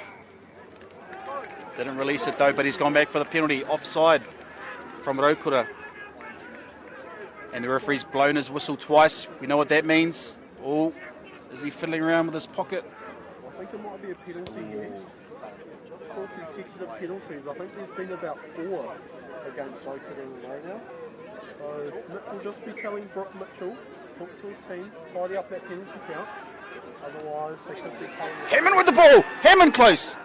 Didn't release it though, but he's gone back for the penalty. Offside from Rokura. And the referee's blown his whistle twice. We know what that means. Oh, is he fiddling around with his pocket? I think there might be a penalty here. Just 4 consecutive penalties. I think there's been about 4 against Rokura in a row now. So Nick will just be telling Brooke Mitchell, talk to his team, tidy up that penalty count. Otherwise, they could be paying. Hammond with the ball. Hammond close.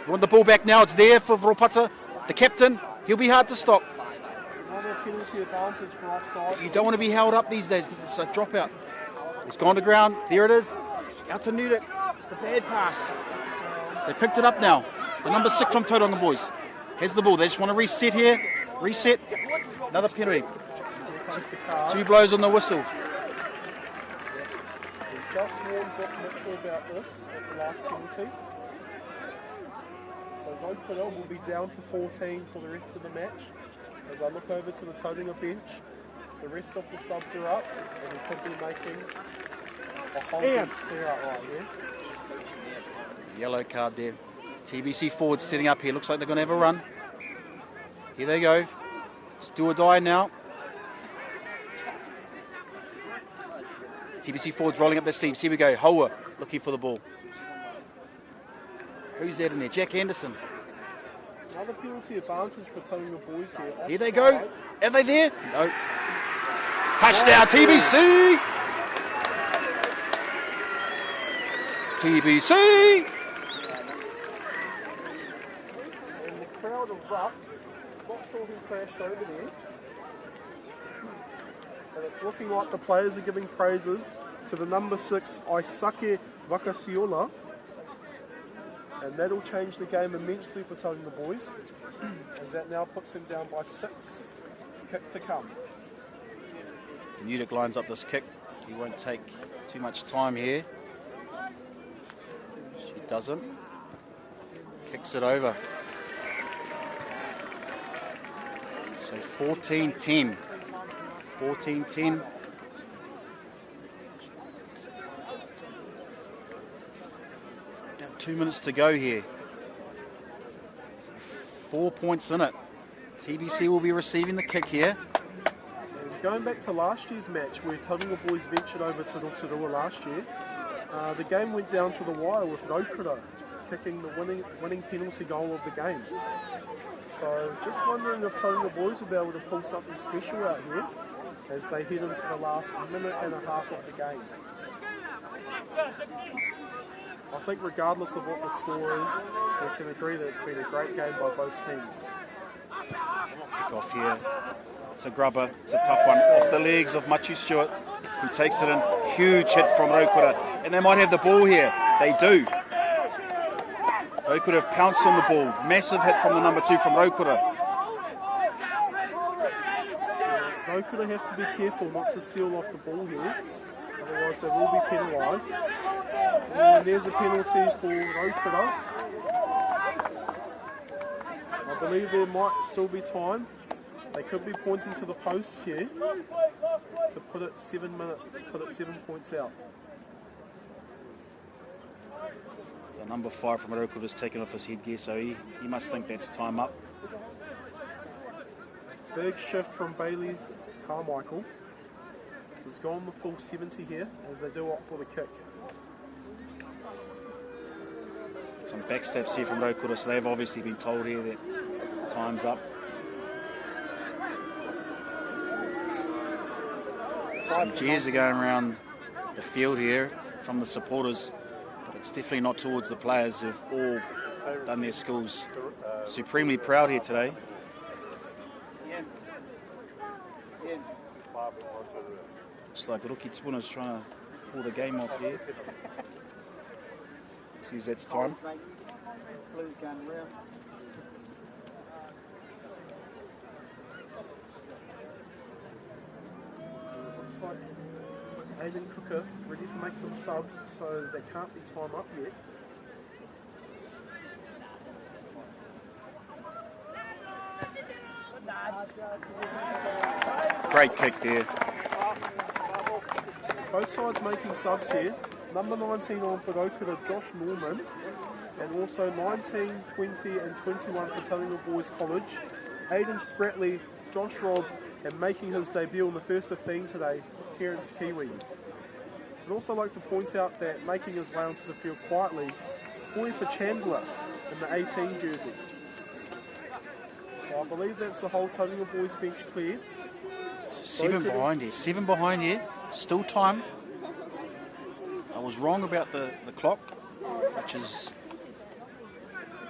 You want the ball back now. It's there for Ropata. The captain. He'll be hard to stop. Another penalty advantage for offside. You don't want to be held up these days because it's a dropout. It's gone to ground. There it is. Out to Nudik. It's a bad pass. They picked it up now. The number 6 from Tauranga Boys has the ball. They just want to reset here. Reset. Another penalty. 2 blows on the whistle. We just warned Brooke Mitchell about this at the last penalty. So Rokura will be down to 14 for the rest of the match. As I look over to the Tauranga bench, the rest of the subs are up, and we could be making a whole clear out right here. Yellow card there. TBC forwards setting up here. Looks like they're going to have a run. Here they go. It's do or die now. TBC forwards rolling up their sleeves. Here we go. Hoa looking for the ball. Who's that in there? Jack Anderson. Another penalty advantage for Tauranga Boys here. Here they go. Are they there? No. Touchdown, TBC! TBC! And the crowd erupts. Not sure who crashed over there. And it's looking like the players are giving praises to the number 6, Aisake Wakasiola. And that'll change the game immensely for Tauranga Boys, as that now puts them down by 6. Kick to come. Nudik lines up this kick. He won't take too much time here. She doesn't. Kicks it over. So 14-10. 14-10. Now 2 minutes to go here. 4 points in it. TBC will be receiving the kick here. And going back to last year's match, where Tauranga Boys ventured over to Rotorua last year, the game went down to the wire with Rokura kicking the winning penalty goal of the game. So just wondering if Tauranga Boys will be able to pull something special out here as they head into the last minute and a half of the game. I think regardless of what the score is, we can agree that it's been a great game by both teams. Kick off here. It's a grubber. It's a tough one. Off the legs of Machu Stewart, who takes it in. Huge hit from Rokura. And they might have the ball here. They do. Rokura have pounced on the ball. Massive hit from the number 2 from Rokura. Rokura have to be careful not to seal off the ball here, otherwise they will be penalised. And there's a penalty for Rokura. I believe there might still be time. They could be pointing to the posts here to put it 7 minutes, to put it 7 points out. Number 5 from Rokura has taken off his headgear, so he must think that's time up. Big shift from Bailey Carmichael. He's gone the full 70 here as they do opt for the kick. Some backsteps here from Rokura, so they've obviously been told here that time's up. Some cheers are going around the field here from the supporters, but it's definitely not towards the players who've all done their skills supremely proud here today. Looks like Rookie Tsupuna's trying to pull the game off here. Sees that's time. Looks like Aiden Cooker ready to make some subs, so they can't be time up yet. Great kick there. Both sides making subs here. Number 19 on for Rokura, Josh Norman, and also 19, 20 and 21 for Tauranga Boys College. Aiden Spratley, Josh Robb, and making his debut in the first 15 today, Terence Kiwi. I'd also like to point out that making his way onto the field quietly, Hoipa Chandler in the 18 jersey. So I believe that's the whole Tauranga Boys bench cleared. So 7 behind here, 7 behind here, still time. I was wrong about the clock, which is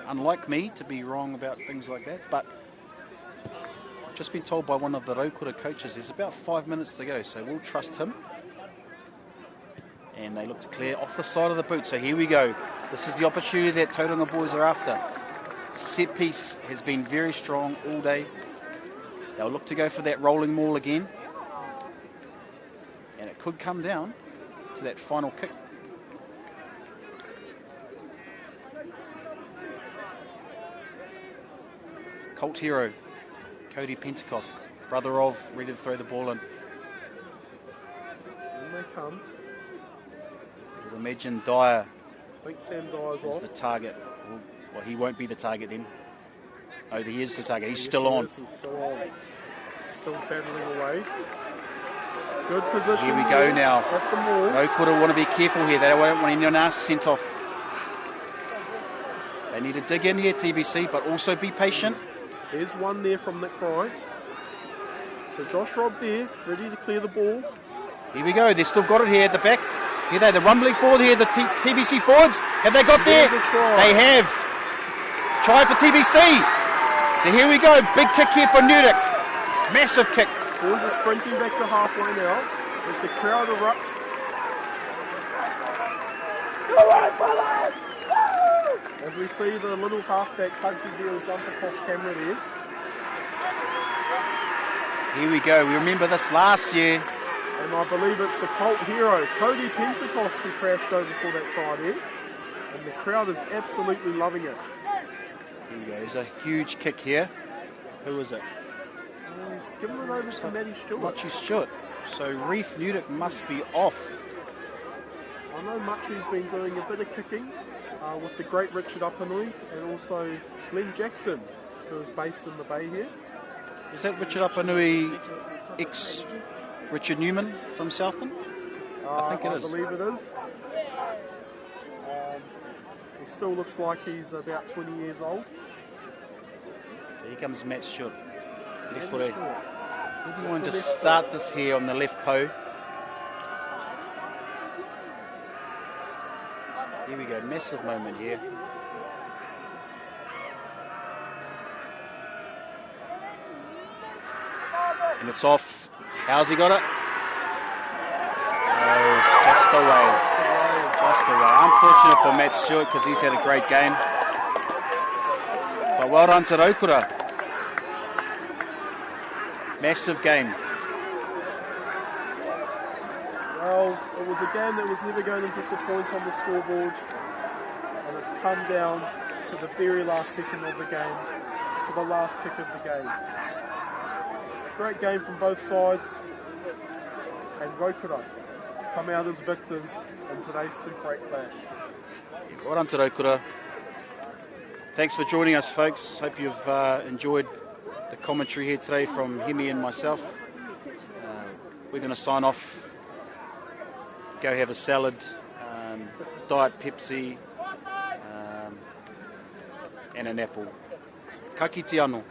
unlike me to be wrong about things like that, but I've just been told by one of the Rokura coaches there's about 5 minutes to go, so we'll trust him. And they look to clear off the side of the boot, so here we go. This is the opportunity that Tauranga Boys are after. Set piece has been very strong all day. They'll look to go for that rolling maul again, and it could come down to that final kick. Cult hero, Cody Pentecost, brother of, ready to throw the ball in. When they come, You'd imagine Dyer I think Sam Dyer's is off. the target. Well, he won't be the target then. Oh, he is the target. He's Yes, still he on. is. He's still on. Still battling away. Good position. Here we go there, now. Off the maul. Rokura want to be careful here. They don't want anyone else sent off. They need to dig in here, TBC, but also be patient. There's one there from Nick Bryant. So Josh Robb there, ready to clear the ball. Here we go. They've still got it here at the back. Here they're rumbling forward here, the TBC forwards. Have they got there? There's a try. They have. Try for TBC. So here we go. Big kick here for Nudek. Massive kick. Boys are sprinting back to halfway now as the crowd erupts. As we see the little halfback country deal jump across camera there. Here we go. We remember this last year. And I believe it's the cult hero, Cody Pentecost, who crashed over for that try there. And the crowd is absolutely loving it. Here we go. There's a huge kick here. Who is it? He's given it over to Matty Stewart. Machi Stewart. So Reef Nudek must be off. I know Machi's been doing a bit of kicking with the great Richard Upanui and also Glenn Jackson, who is based in the Bay here. Is that Richard Upanui ex Richard Newman from Southland? I think it is. I believe it is. He still looks like he's about 20 years old. So here comes Matt Stewart. Left footy. We're going to start this here on the left po. Here we go, massive moment here. And it's off. How's he got it? Oh, just away. Just away. Unfortunate for Matt Stewart because he's had a great game. But well done to Rokura. Massive game. Well, it was a game that was never going to disappoint on the scoreboard, and it's come down to the very last second of the game, to the last kick of the game. Great game from both sides, and Rokura come out as victors in today's Super 8 clash. Well done to Rokura. Thanks for joining us, folks. Hope you've enjoyed the commentary here today from Hemi and myself. We're going to sign off, go have a salad, Diet Pepsi, and an apple. Ka kite anō.